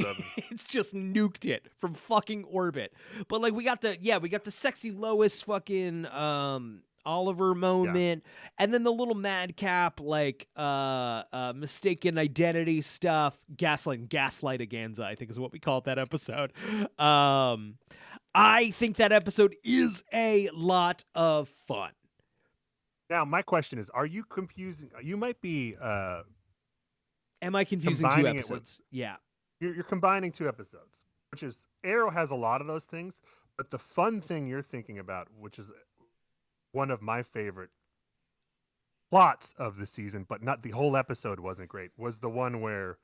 It's just nuked it from fucking orbit. But like we got the sexy Lois fucking Oliver moment, and then the little madcap like mistaken identity stuff, gaslightaganza, I think is what we called that episode. I think that episode is a lot of fun. Now my question is, are you confusing? You might be. Am I confusing two episodes? You're combining two episodes, which is Arrow has a lot of those things, but the fun thing you're thinking about, which is one of my favorite plots of the season, but not the whole episode wasn't great, was the one where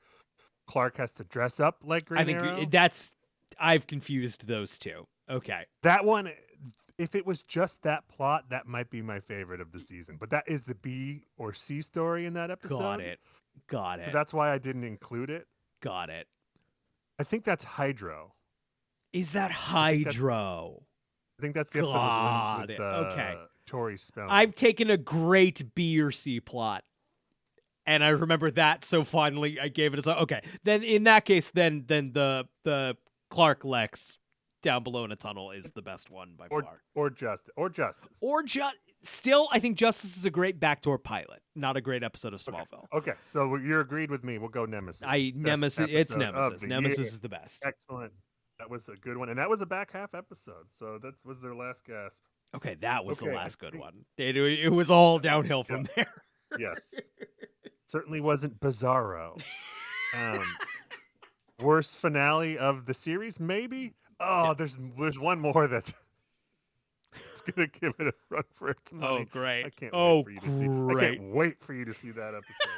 Clark has to dress up like Green Arrow. I've confused those two. Okay. That one, if it was just that plot, that might be my favorite of the season, but that is the B or C story in that episode. Got it. So that's why I didn't include it. Got it. I think that's Hydro. Is that Hydro? I think that's the episode with okay. Tori Spelling. I've taken a great B or C plot, and I remember that so fondly. I gave it a okay. Then in that case, then the Clark Lex down below in a tunnel is the best one by far. Or Justice. Still, I think Justice is a great backdoor pilot, not a great episode of Smallville. Okay. So you're agreed with me. We'll go Nemesis. It's Nemesis. Nemesis is the best. Excellent. That was a good one. And that was a back half episode. So that was their last gasp. Okay, that was the last good one. It was all downhill from there. Yes. Certainly wasn't Bizarro. Worst finale of the series, maybe? Oh, there's one more that's gonna give it a run for its money. Oh, great. I can't Oh, wait for you to see. I great. can't wait for you to see that episode.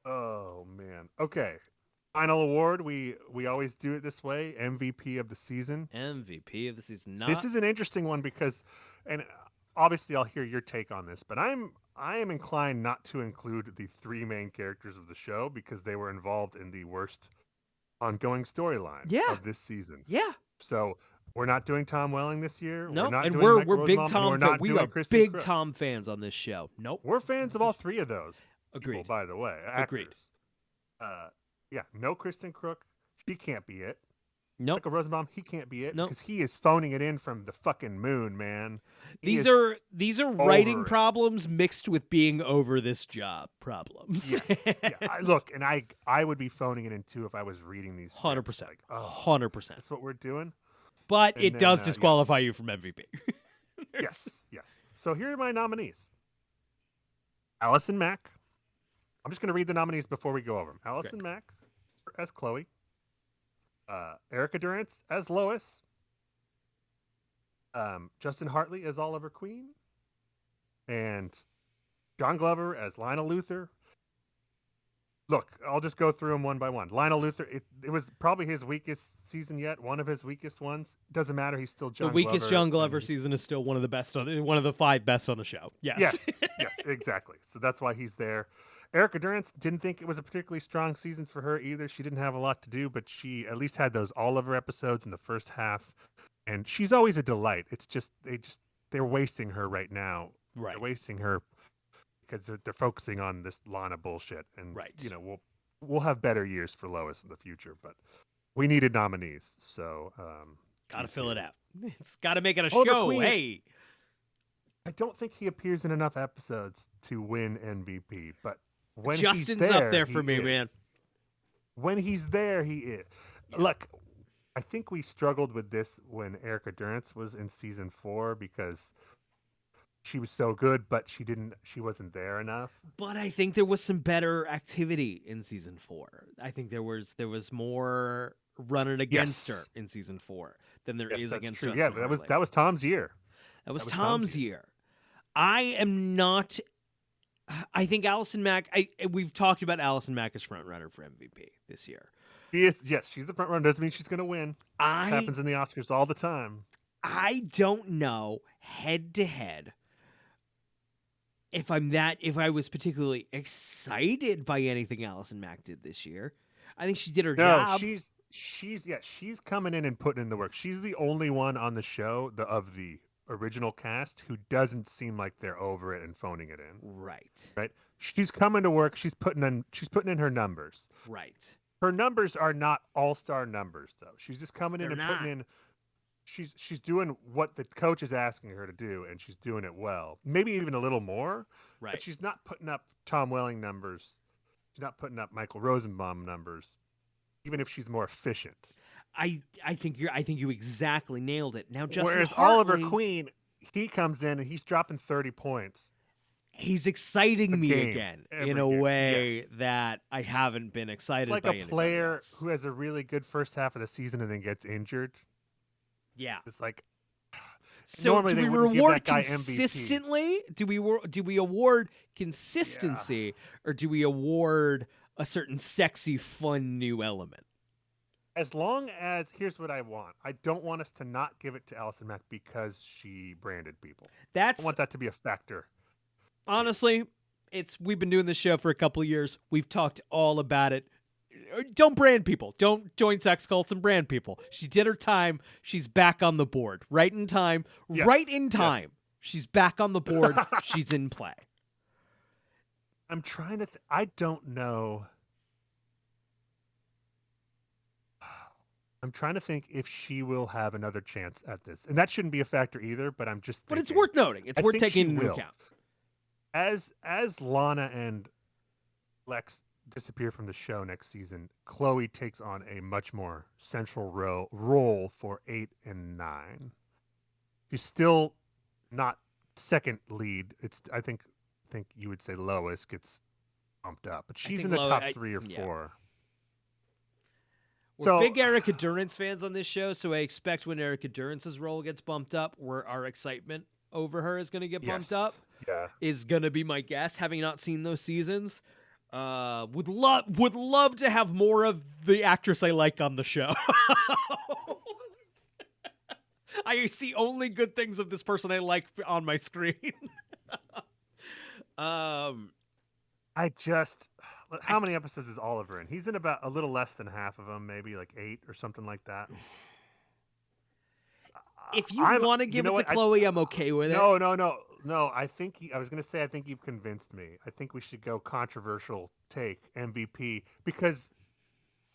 Oh man. Okay. Final award. We always do it this way. MVP of the season. MVP of the season. This is an interesting one because, and obviously I'll hear your take on this, but I am inclined not to include the three main characters of the show because they were involved in the worst ongoing storyline of this season. Yeah. So we're not doing Tom Welling this year. No, we're not and doing we're Mike big Rosenbaum, and Tom we're fans. not We doing are Kristen big Crook. Tom fans on this show. Nope. We're fans of all three of those. Agreed. People, by the way. Agreed. Actors. Yeah, no Kristen Crook. She can't be it. Nope. Michael Rosenbaum, he can't be it Nope. because he is phoning it in from the fucking moon, man. These are writing problems mixed with being over this job problems. Yes. Yeah. Look, and I would be phoning it in too if I was reading these. 100%. Like, oh, 100%. That's what we're doing. But And it then, does disqualify you from MVP. Yes. So here are my nominees. Allison Mack. I'm just going to read the nominees before we go over them. Allison Mack as Chloe. Erica Durance as Lois. Justin Hartley as Oliver Queen. And John Glover as Lionel Luthor. Look, I'll just go through them one by one. Lionel Luthor, it was probably his weakest season yet, one of his weakest ones. Doesn't matter, he's still John Glover. The weakest John Glover season is still one of the best, one of the 5 best on the show. Yes. Yes, exactly. So that's why he's there. Erica Durance, didn't think it was a particularly strong season for her either. She didn't have a lot to do, but she at least had those Oliver episodes in the first half. And she's always a delight. It's just they're wasting her right now. Right. They're wasting her because they're focusing on this Lana bullshit. And we'll have better years for Lois in the future, but we needed nominees. So gotta fill it out. It's gotta make it a Oliver show. Queen, hey. I don't think he appears in enough episodes to win MVP, but when Justin's he's there, up there for he me, is. man. When he's there, he is. Yeah. Look, I think we struggled with this when Erica Durance was in season 4 because she was so good, but she wasn't there enough. But I think there was some better activity in season 4. I think there was more running against her in season 4 than there is against true. Justin. Yeah, Hartley. that was Tom's year. That was Tom's year. I am not. I think Allison Mack. We've talked about Allison Mack as front runner for MVP this year. She is. Yes, she's the front runner. Doesn't mean she's going to win. It happens in the Oscars all the time. I don't know head to head if I was particularly excited by anything Allison Mack did this year. I think she did her job. She's coming in and putting in the work. She's the only one on the show of the original cast who doesn't seem like they're over it and phoning it in. Right. She's coming to work. She's putting in her numbers. Right. Her numbers are not all-star numbers though. She's just coming in and putting in. She's doing what the coach is asking her to do, and she's doing it well. Maybe even a little more. Right. But she's not putting up Tom Welling numbers. She's not putting up Michael Rosenbaum numbers, even if she's more efficient. I think you exactly nailed it. Now, Justin Whereas Hartley, Oliver Queen, he comes in and he's dropping 30 points. He's exciting me again in a way yes. that I haven't been excited like by. A player else. who has a really good first half of the season and then gets injured. Yeah, it's like. So normally do we they wouldn't reward give that guy consistently? Do we award consistency, or do we award a certain sexy, fun new element? As long as, here's what I want. I don't want us to not give it to Allison Mack because she branded people. I want that to be a factor. Honestly, we've been doing this show for a couple of years. We've talked all about it. Don't brand people. Don't join sex cults and brand people. She did her time. She's back on the board. Right in time. Yeah. Right in time. Yes. She's back on the board. She's in play. I'm trying to I don't know. I'm trying to think if she will have another chance at this. And that shouldn't be a factor either, but I'm just thinking. But it's worth noting. It's worth taking into account. As Lana and Lex disappear from the show next season, Chloe takes on a much more central role for 8 and 9. She's still not second lead. I think you would say Lois gets bumped up, but she's in the top 3 or 4. We're big Erica Durance fans on this show, so I expect when Erica Durance's role gets bumped up, our excitement over her is going to get bumped up. Yeah. Is going to be my guess, having not seen those seasons. Would love to have more of the actress I like on the show. I see only good things of this person I like on my screen. How many episodes is Oliver in? He's in about a little less than half of them, maybe like 8 or something like that. If you want to give it to Chloe, I'm okay with it. No. I was going to say, I think you've convinced me. I think we should go controversial take MVP, because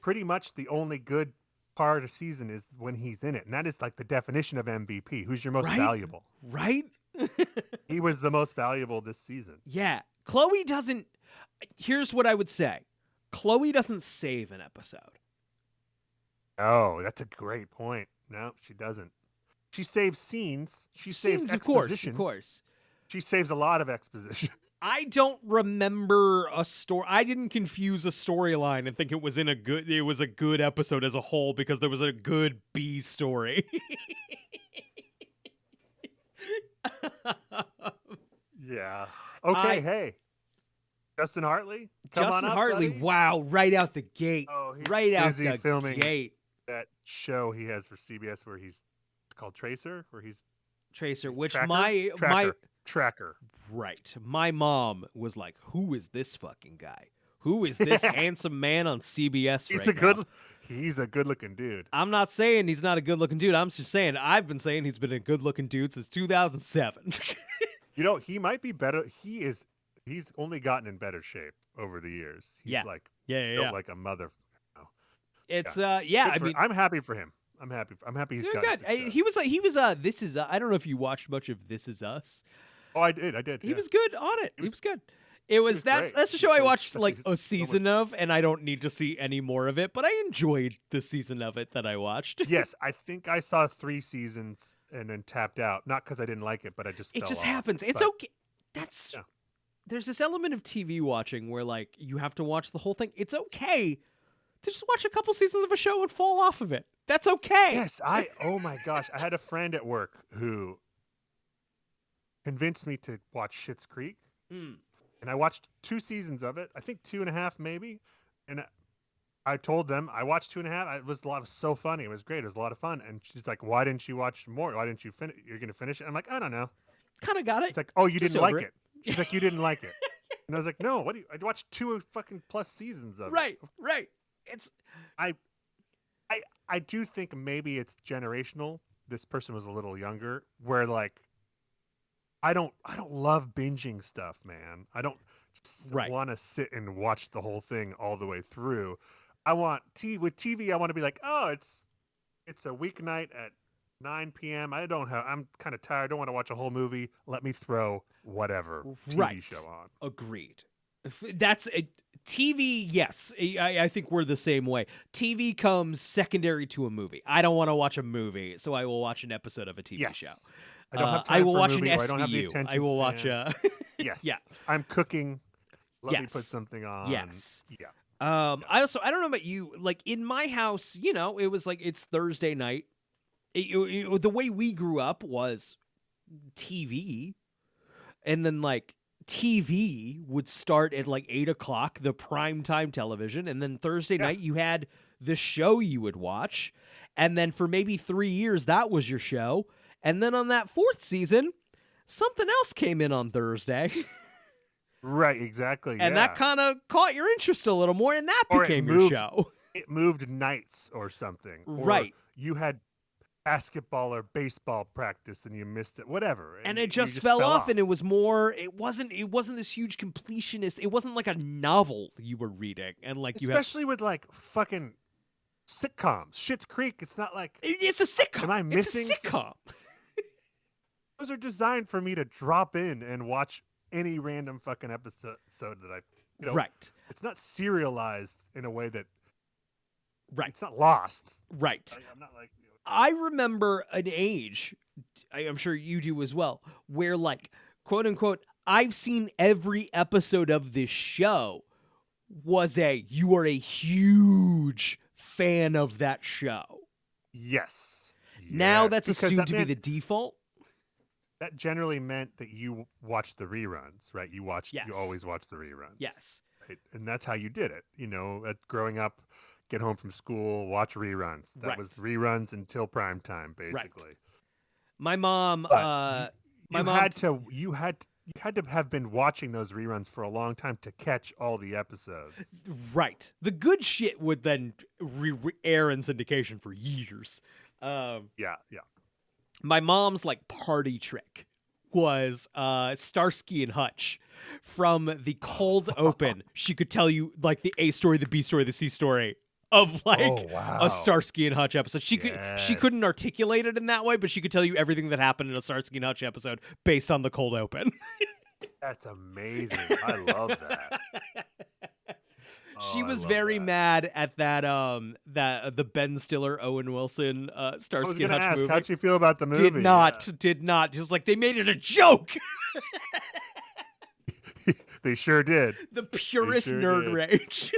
pretty much the only good part of the season is when he's in it. And that is like the definition of MVP. Who's your most valuable? Right? He was the most valuable this season. Yeah. Chloe doesn't. Here's what I would say. Chloe doesn't save an episode. Oh, that's a great point. No, she doesn't. She saves scenes. She saves exposition. Of course. She saves a lot of exposition. I don't remember a story. I didn't confuse a storyline and think it was a good episode as a whole because there was a good B story. Yeah. Okay, hey. Justin Hartley? Justin Hartley, buddy. Wow, right out the gate. Oh, he's right out busy the filming gate. That show he has for CBS where he's called Tracer, which Tracker. Right. My mom was like, "Who is this fucking guy? Who is this handsome man on CBS He's a good-looking dude. I'm not saying he's not a good-looking dude. I'm just saying I've been saying he's been a good-looking dude since 2007. He might be better. He's only gotten in better shape over the years. He's built like a mother. It's I'm happy for him. I'm happy he's doing got good. He was This Is I don't know if you watched much of This Is Us. Oh, I did. He was good on it. He was good. That's the show I watched like a season of, and I don't need to see any more of it, but I enjoyed the season of it that I watched. Yes, I think I saw 3 seasons and then tapped out. Not because I didn't like it, but I just fell off. Happens. It's okay. There's this element of TV watching where like you have to watch the whole thing. It's okay to just watch a couple seasons of a show and fall off of it. That's okay. Yes, oh my gosh, I had a friend at work who convinced me to watch Schitt's Creek, and I watched 2 seasons of it. I think 2.5 maybe, and I told them I watched 2.5. It was so funny. It was great. It was a lot of fun. And she's like, "Why didn't you watch more? Why didn't you finish? You're gonna finish it?" I'm like, "I don't know. Kind of got it." It's like, "Oh, you didn't like it." She's like, "You didn't like it," and I was like, "No. I watched 2 fucking plus seasons of it." Right. It's I do think maybe it's generational. This person was a little younger, where like I don't love binging stuff, man. I don't want to sit and watch the whole thing all the way through. I want with TV. I want to be like, oh, it's a weeknight at 9 p.m. I'm kind of tired. I don't want to watch a whole movie. Let me throw whatever TV show on. Agreed. That's a TV. Yes, I think we're the same way. TV comes secondary to a movie. I don't want to watch a movie, so I will watch an episode of a TV show. I don't have time I will for watch a movie, an I don't have the SVU. attention I will watch span. Yes. Yeah. I'm cooking. Let me put something on. Yes. Yeah. I don't know about you. Like in my house, it was like it's Thursday night. The way we grew up was TV, and then like TV would start at like 8:00, the primetime television, and then Thursday night you had the show you would watch, and then for maybe 3 years that was your show, and then on that 4th season, something else came in on Thursday. Right, exactly. And that kind of caught your interest a little more, and that became your show. It moved nights or something. Right. You had basketball or baseball practice and you missed it, whatever. And it just fell off, and it was more, it wasn't this huge completionist. It wasn't like a novel you were reading. And like especially with like fucking sitcoms. Schitt's Creek, it's not like... It's a sitcom. Am I missing... It's a sitcom. Those are designed for me to drop in and watch any random fucking episode that I... Right. It's not serialized in a way that... Right. It's not lost. Right. I'm not like... I remember an age, I'm sure you do as well, where like, quote unquote, I've seen every episode of this show was you are a huge fan of that show. Yes. Now Yes, that's because assumed that to be meant- the default. That generally meant that you watched the reruns, right? You Yes. always watch the reruns. Yes. Right? And that's how you did it. Growing up, get home from school, watch reruns. That Right. was reruns until prime time, basically. My mom, But my you mom had to have been watching those reruns for a long time to catch all the episodes. Right. The good shit would then air in syndication for years. Yeah. My mom's like party trick was Starsky and Hutch. From the cold open, she could tell you like the A story, the B story, the C story of like a Starsky and Hutch episode. She couldn't articulate it in that way, but she could tell you everything that happened in a Starsky and Hutch episode based on the cold open. That's amazing. I love that. She Oh, I was love very that. mad at that the Ben Stiller Owen Wilson I was Starsky going and to Hutch ask, movie. how'd you feel about the movie? Did not. She was like, they made it a joke. Yeah. They sure did. The purest sure nerd did. rage.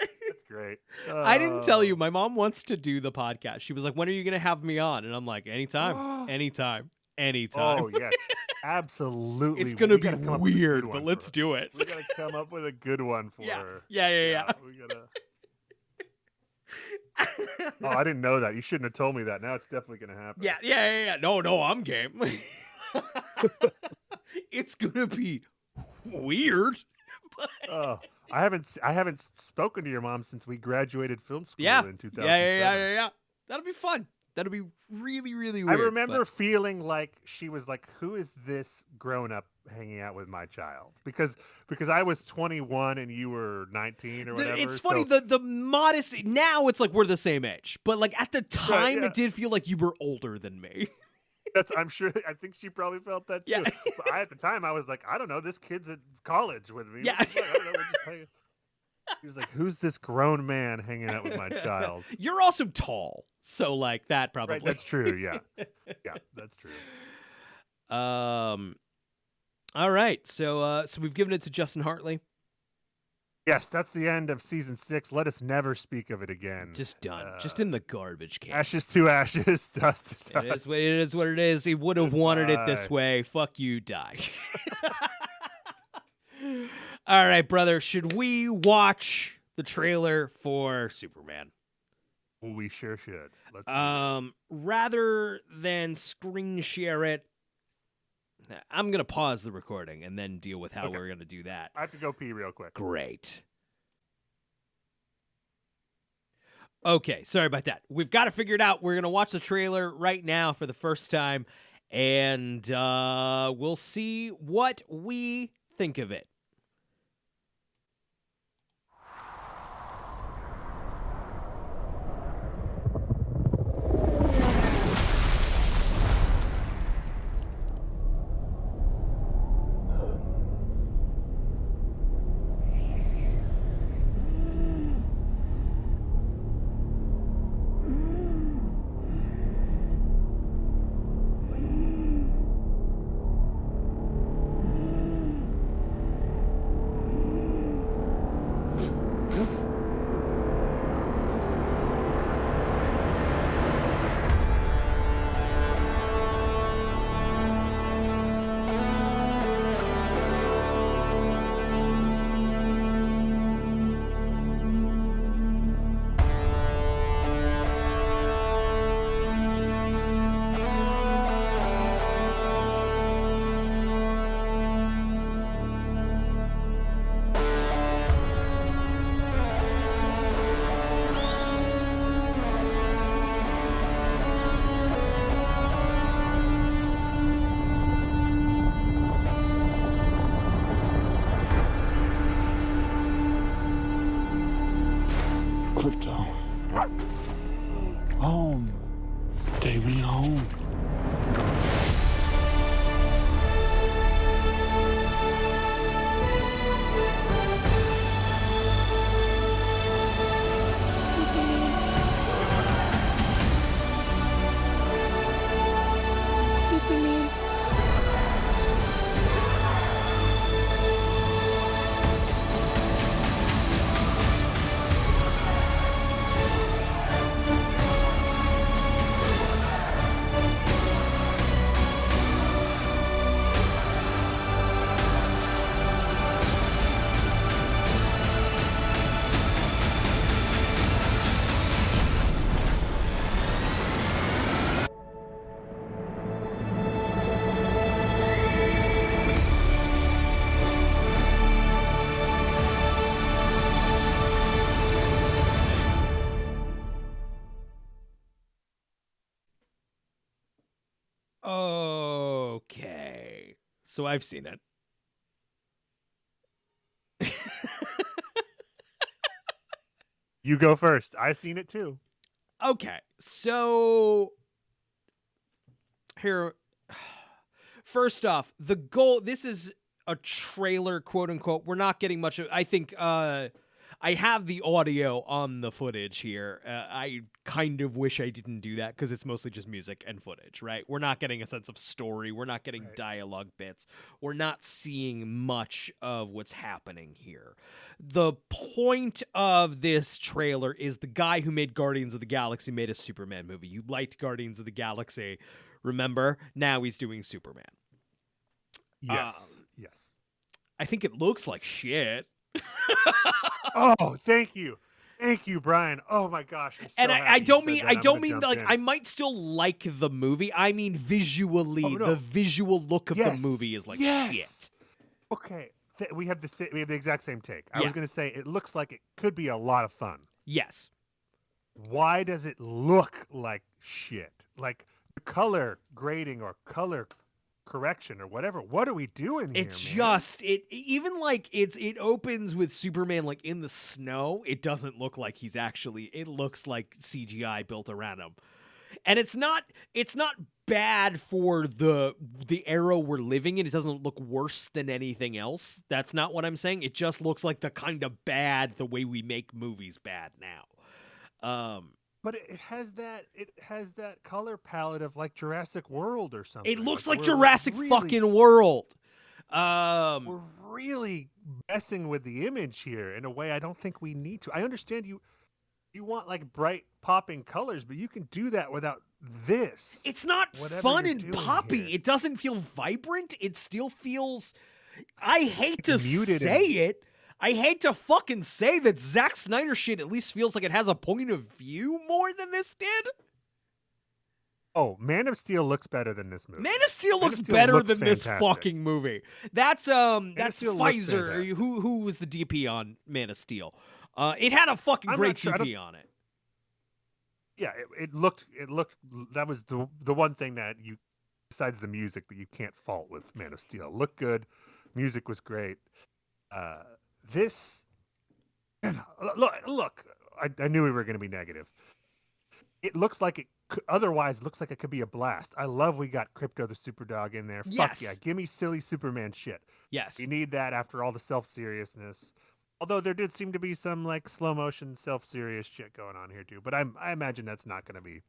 That's great. I didn't tell you. My mom wants to do the podcast. She was like, when are you going to have me on? And I'm like, anytime. Anytime. Oh, yes. Absolutely. It's going to We be gotta come up with a weird, good but one let's for do it. We got to come up with a good one for her. Yeah. We gotta... Oh, I didn't know that. You shouldn't have told me that. Now it's definitely going to happen. Yeah. No, I'm game. It's going to be weird. Oh, I haven't spoken to your mom since we graduated film school Yeah. in 2007. Yeah. That'll be fun. That'll be really, really weird. I remember but- feeling like she was like, "Who is this grown up hanging out with my child?" Because I was 21 and you were 19 or whatever. It's funny, so- the modest, now it's like we're the same age, but like at the time yeah. it did feel like you were older than me. I'm sure. I think she probably felt that too. Yeah. But at the time, I was like, I don't know. This kid's at college with me. Yeah. I don't know, we're just hanging- He was like, "Who's this grown man hanging out with my child?" You're also tall, so like that probably. Right. That's true. Yeah. Yeah. That's true. All right, so we've given it to Justin Hartley. Yes, that's the end of season 6. Let us never speak of it again. Just done. Just in the garbage can. Ashes to ashes, dust to dust. It is what it is. He would have wanted it this Goodbye. way. Fuck you, die. All right, brother. Should we watch the trailer for Superman? We sure should. Let's do this. Rather than screen share it, I'm gonna pause the recording and then deal with how Okay. we're gonna do that. I have to go pee real quick. Great. Okay, sorry about that. We've got to figure it out. We're going to watch the trailer right now for the first time, and we'll see what we think of it. Crypto. Home. Take me home. Superman. So I've seen it. You go first. I've seen it too. Okay, so here, first off, the goal. This is a trailer, quote unquote. We're not getting much of. I think I have the audio on the footage here. I kind of wish I didn't do that because it's mostly just music and footage, right? We're not getting a sense of story. We're not getting dialogue bits. We're not seeing much of what's happening here. The point of this trailer is the guy who made Guardians of the Galaxy made a Superman movie. You liked Guardians of the Galaxy, remember? Now he's doing Superman. Yes. Yes. I think it looks like shit. Oh, thank you, Brian. Oh my gosh, I'm so and happy I you don't said mean that. I I'm don't gonna mean jump like in. I might still like the movie. I mean visually, the visual look of the movie is like shit. Okay, we have the exact same take. I Yeah. was going to say it looks like it could be a lot of fun. Yes. Why does it look like shit? Like the color grading or color correction or whatever. What are we doing here, It's man? just even like it opens with Superman like in the snow. It doesn't look like he's actually, it looks like CGI built around him. And it's not bad for the era we're living in. It doesn't look worse than anything else. That's not what I'm saying. It just looks like the kind of bad the way we make movies bad now. But it has that color palette of like Jurassic World or something. It looks like we're Jurassic really, fucking World. We're really messing with the image here in a way I don't think we need to. I understand you want like bright popping colors, but you can do that without this. It's not Whatever fun you're and doing poppy. here. It doesn't feel vibrant. It still feels, I hate to It's muted say and- it. I hate to fucking say that Zack Snyder shit at least feels like it has a point of view more than this did. Oh, Man of Steel looks better than this movie. Man of Steel looks Steel better looks than this fantastic. fucking movie. That's of Steel looks Pfizer. fantastic. Who was the DP on Man of Steel? It had a fucking I'm great not sure. I DP on it. Yeah, it looked. That was the one thing that you, besides the music, that you can't fault with Man of Steel. Looked good, music was great. This, look. I knew we were going to be negative. It looks like it. Otherwise, looks like it could be a blast. I love we got Crypto the Superdog in there. Yes. Fuck yeah, give me silly Superman shit. Yes. We need that after all the self-seriousness. Although there did seem to be some like slow motion self-serious shit going on here too. But I imagine that's not going to be.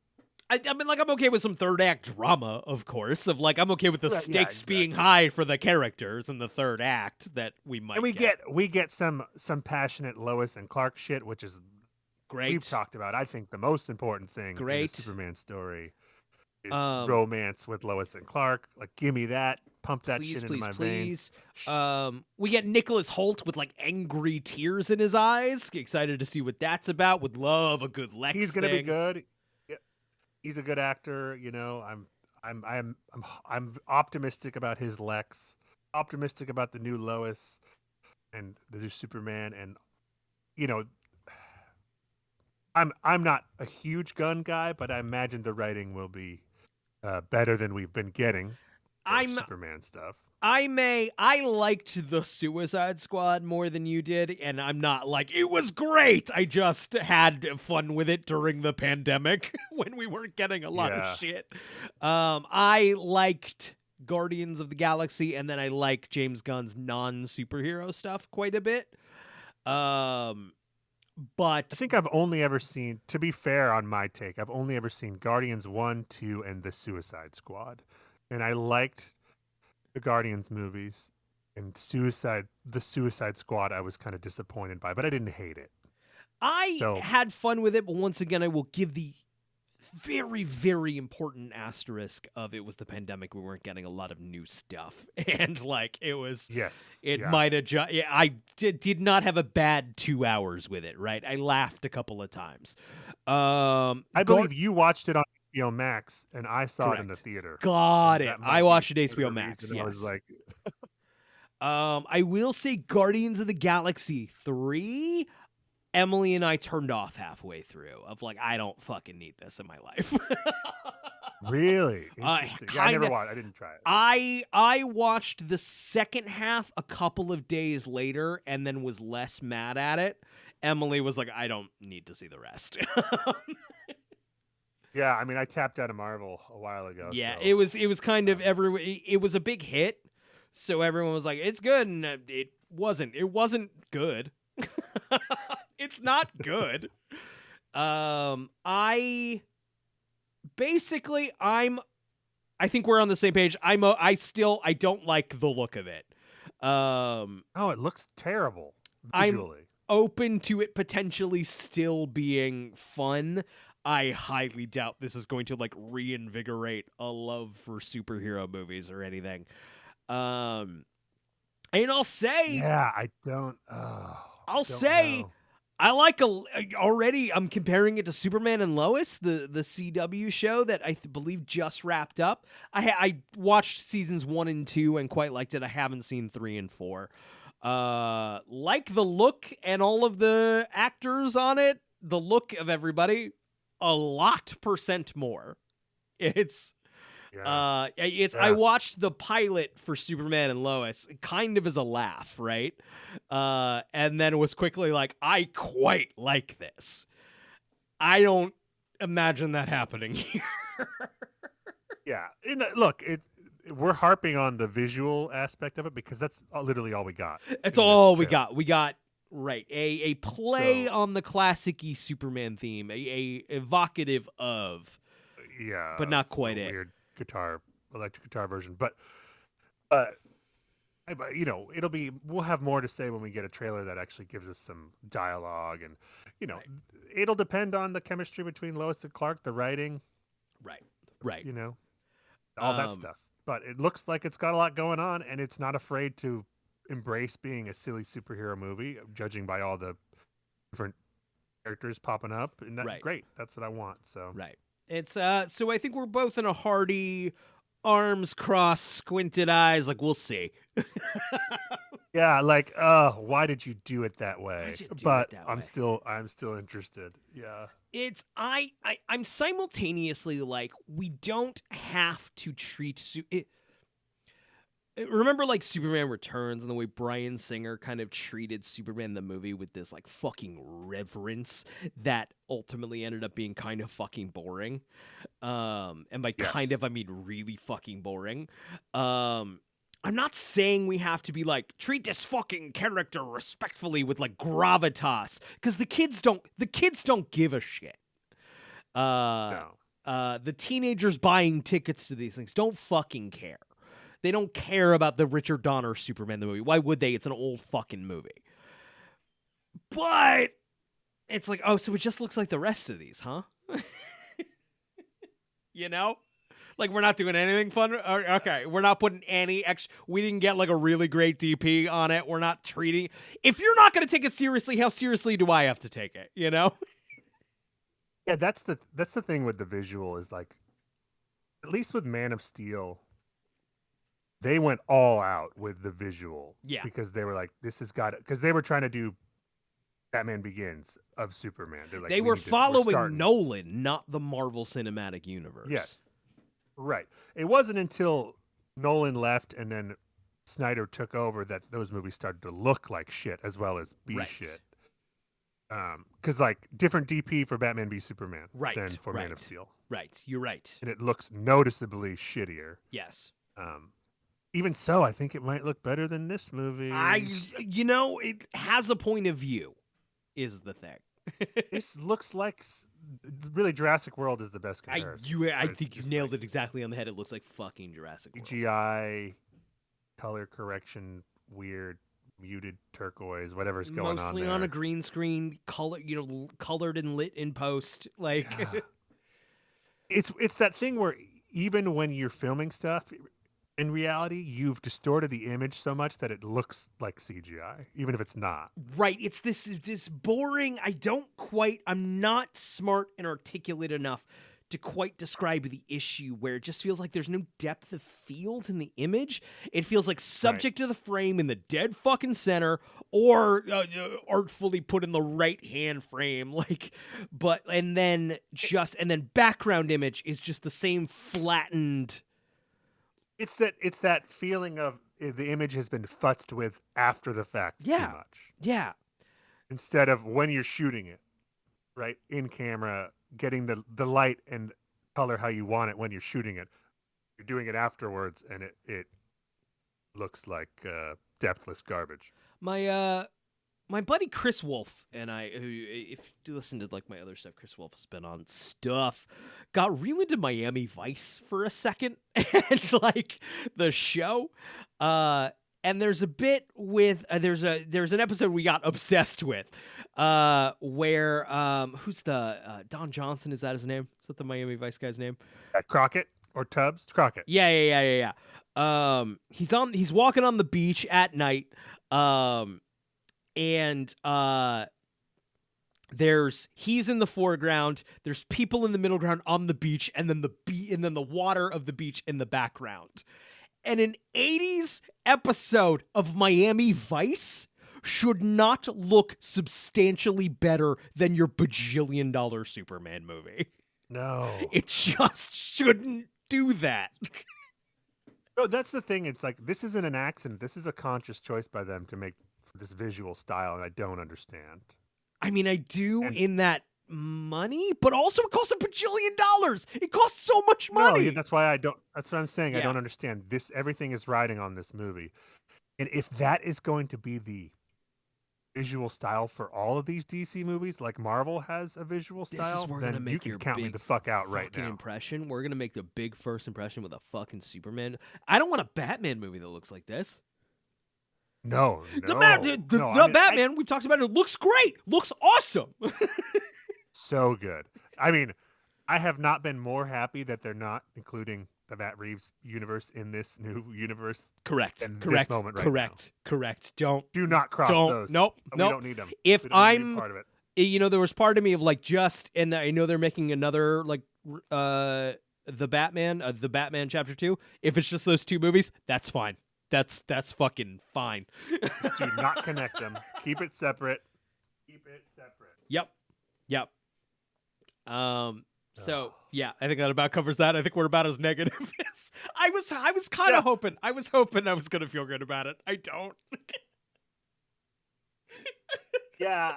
I mean, like, I'm okay with some third act drama, of course. Of like, I'm okay with the Right, yeah, stakes being exactly. high for the characters in the third act that we might. And we get some passionate Lois and Clark shit, which is great. we've talked about. I think the most important thing in Great. the Superman story is romance with Lois and Clark. Like, give me that. Pump that Please, shit please, into my please. veins. We get Nicholas Holt with like angry tears in his eyes. Excited to see what that's about. Would love a good Lex. He's gonna be thing. good. Yeah. He's a good actor. You know, I'm optimistic about his Lex. Optimistic about the new Lois and the new Superman. And you know, I'm not a huge Gunn guy, but I imagine the writing will be better than we've been getting. Superman stuff. I liked the Suicide Squad more than you did, and I'm not like, it was great. I just had fun with it during the pandemic when we weren't getting a lot of shit. I liked Guardians of the Galaxy, and then I like James Gunn's non-superhero stuff quite a bit. But I think I've only ever seen, to be fair on my take, I've only ever seen Guardians 1, 2, and the Suicide Squad. And I liked the Guardians movies, and the Suicide Squad I was kind of disappointed by, but I didn't hate it. I had fun with it, but once again, I will give the very, very important asterisk of it was the pandemic. We weren't getting a lot of new stuff. And like, it was, might have just, I did not have a bad 2 hours with it, right? I laughed a couple of times. I believe you watched it on HBO Max, and I saw it in the theater. Got it. That might I watched be it HBO the Max. reason Yes. I was like, I will say Guardians of the Galaxy 3, Emily and I turned off halfway through of like, I don't fucking need this in my life. Really? Interesting. Yeah, I never Kinda. watched. I didn't try it. I watched the second half a couple of days later and then was less mad at it. Emily was like, I don't need to see the rest. Yeah, I mean, I tapped out of Marvel a while ago. Yeah, so, it was kind of it was a big hit, so everyone was like, it's good, and it wasn't good. It's not good. I think we're on the same page. I don't like the look of it. Oh, it looks terrible I'm visually. open to it potentially still being fun. I highly doubt this is going to like reinvigorate a love for superhero movies or anything. And I'll say, Yeah, I don't. Oh, I'll don't say, know. I like already. I'm comparing it to Superman and Lois, the CW show that I believe just wrapped up. I watched seasons 1 and 2 and quite liked it. I haven't seen 3 and 4. Like the look and all of the actors on it, the look of everybody, a lot % more. It's Yeah. I watched the pilot for Superman and Lois kind of as a laugh, right? And then was quickly like, I quite like this. I don't imagine that happening here. Yeah. Look, we're harping on the visual aspect of it because that's literally all we got. That's in all this we trailer. got. We got right a play So- on the classic-y Superman theme, a evocative of, Yeah, but not a quite it. weird electric guitar version. But we'll have more to say when we get a trailer that actually gives us some dialogue, and it'll depend on the chemistry between Lois and Clark, the writing, Right. all that stuff. But it looks like it's got a lot going on, and it's not afraid to embrace being a silly superhero movie, judging by all the different characters popping up, and that's Right. great. That's what I want. So Right. It's so I think we're both in a hearty, arms crossed, squinted eyes, like we'll see. yeah, like, why did you do it that way? Why'd you do But it that I'm way? still interested. Yeah. It's I'm simultaneously like, we don't have to treat remember like Superman Returns and the way Bryan Singer kind of treated Superman the movie with this like fucking reverence that ultimately ended up being kind of fucking boring. And by Yes. kind of I mean really fucking boring. I'm not saying we have to be like, treat this fucking character respectfully with like gravitas, because the kids don't give a shit. No. The teenagers buying tickets to these things don't fucking care. They don't care about the Richard Donner Superman the movie. Why would they? It's an old fucking movie. But it's like, oh, so it just looks like the rest of these, huh? Like we're not doing anything fun. Okay, we're not putting any extra. We didn't get like a really great DP on it. We're not treating. If you're not going to take it seriously, how seriously do I have to take it? Yeah, that's the thing with the visual is like, at least with Man of Steel, they went all out with the visual. Yeah. Because they were like, this has got it. Because they were trying to do Batman Begins of Superman. They're like, They we were need to- we're following starting. Nolan, not the Marvel Cinematic Universe. Yes. Right. It wasn't until Nolan left and then Snyder took over that those movies started to look like shit as well as be Right. shit. Because like different DP for Batman v Superman Right, than for Man of right. Steel, Right. You're right. and it looks noticeably shittier. Yes. Even so, I think it might look better than this movie. It has a point of view, is the thing. This looks like really Jurassic World is the best I comparison. think you nailed it exactly on the head. It looks like fucking Jurassic World. CGI, color correction, weird, muted turquoise, whatever's going Mostly on there. on a green screen, colored and lit in post. Like, Yeah. It's that thing where even when you're filming stuff, in reality, you've distorted the image so much that it looks like CGI, even if it's not. right? It's this boring. I'm not smart and articulate enough to quite describe the issue, where it just feels like there's no depth of field in the image. It feels like subject to the frame in the dead fucking center, or artfully put in the right hand frame, and then background image is just the same flattened. It's that feeling of the image has been futzed with after the fact too much. Yeah. Instead of when you're shooting it, right, in camera, getting the light and color how you want it when you're shooting it. You're doing it afterwards, and it looks like depthless garbage. My buddy Chris Wolf and I, who, if you listen to like my other stuff, Chris Wolf has been on stuff, got real into Miami Vice for a second, and like the show. And there's a bit with there's an episode we got obsessed with, where who's the Don Johnson, is that his name? Is that the Miami Vice guy's name? Crockett or Tubbs? Crockett. Yeah. He's walking on the beach at night. He's in the foreground, there's people in the middle ground on the beach, and then the water of the beach in the background. And an 80s episode of Miami Vice should not look substantially better than your bajillion-dollar Superman movie. No. It just shouldn't do that. No, that's the thing. It's like, this isn't an accident. This is a conscious choice by them to make this visual style, and I don't understand. I mean, I do in that money, but also it costs $1 bajillion. It costs so much money. No, yeah, that's why I don't. That's what I'm saying. Yeah. I don't understand this. Everything is riding on this movie, and if that is going to be the visual style for all of these DC movies, like Marvel has a visual style, then you can count me the fuck out right now. Impression. We're gonna make the big first impression with a fucking Superman. I don't want a Batman movie that looks like this. No. The Batman, we've talked about it, looks great. Looks awesome. So good. I mean, I have not been more happy that they're not including the Matt Reeves universe in this new universe. Correct. This moment Correct. Do not cross those. Nope. We don't need them. If I'm part of it. There was part of me of like and I know they're making another like the Batman Chapter 2. If it's just those two movies, that's fine. That's fucking fine. Do not connect them. Keep it separate. Yep. So yeah, I think that about covers that. I think we're about as negative as I was kind of hoping. I was hoping I was gonna feel good about it. I don't. Yeah.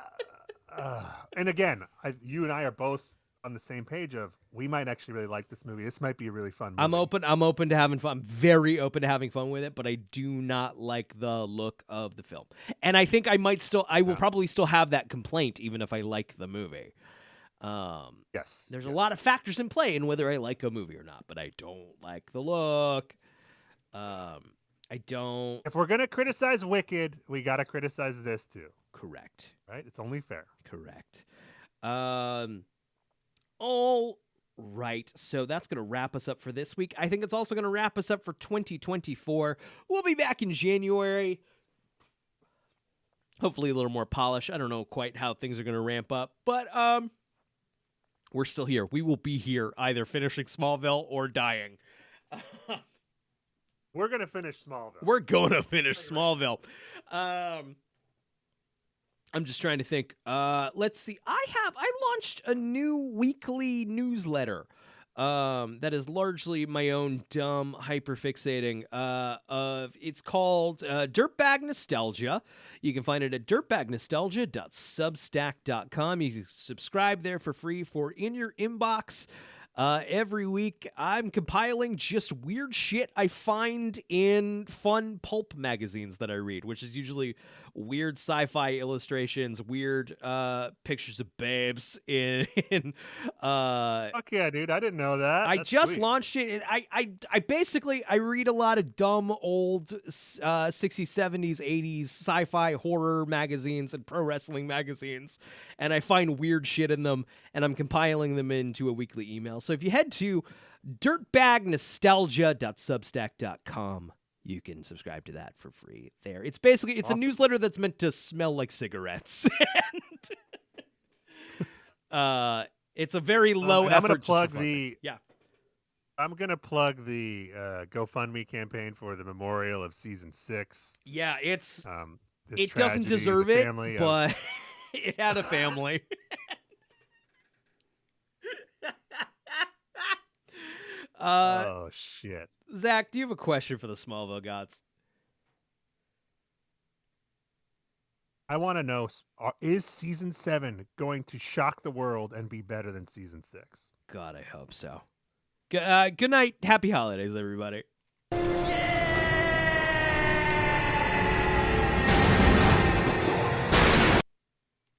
And again, you and I are both on the same page of we might actually really like this movie. This might be a really fun movie. I'm open to having fun. I'm very open to having fun with it, but I do not like the look of the film. And I think I will probably still have that complaint even if I like the movie. Yes. There's a lot of factors in play in whether I like a movie or not, but I don't like the look. I don't. If we're going to criticize Wicked, we got to criticize this too. Correct. Right? It's only fair. Correct. All right. So that's going to wrap us up for this week. I think it's also going to wrap us up for 2024. We'll be back in January. Hopefully a little more polish. I don't know quite how things are going to ramp up, but we're still here. We will be here either finishing Smallville or dying. We're going to finish Smallville. We're going to finish Smallville. I'm just trying to think. Let's see. I launched a new weekly newsletter that is largely my own dumb hyperfixating it's called Dirtbag Nostalgia. You can find it at dirtbagnostalgia.substack.com. You can subscribe there for free for in your inbox. Every week, I'm compiling just weird shit I find in fun pulp magazines that I read, which is usually weird sci-fi illustrations, weird pictures of babes in Fuck yeah, dude. I didn't know that. I That's just sweet. launched it. I basically read a lot of dumb old 60s, 70s, 80s sci-fi horror magazines and pro wrestling magazines, and I find weird shit in them, and I'm compiling them into a weekly email. So if you head to dirtbagnostalgia.substack.com, you can subscribe to that for free there. It's basically Awesome. a newsletter that's meant to smell like cigarettes. It's a very low and effort. I'm gonna just for plug fun the. thing. Yeah. I'm gonna plug the GoFundMe campaign for the memorial of season 6. Yeah, This it doesn't tragedy, deserve the it, family of- but it had a family. oh shit! Zach, do you have a question for the Smallville gods? I want to know: is season 7 going to shock the world and be better than season 6? God, I hope so. Good night. Happy holidays, everybody.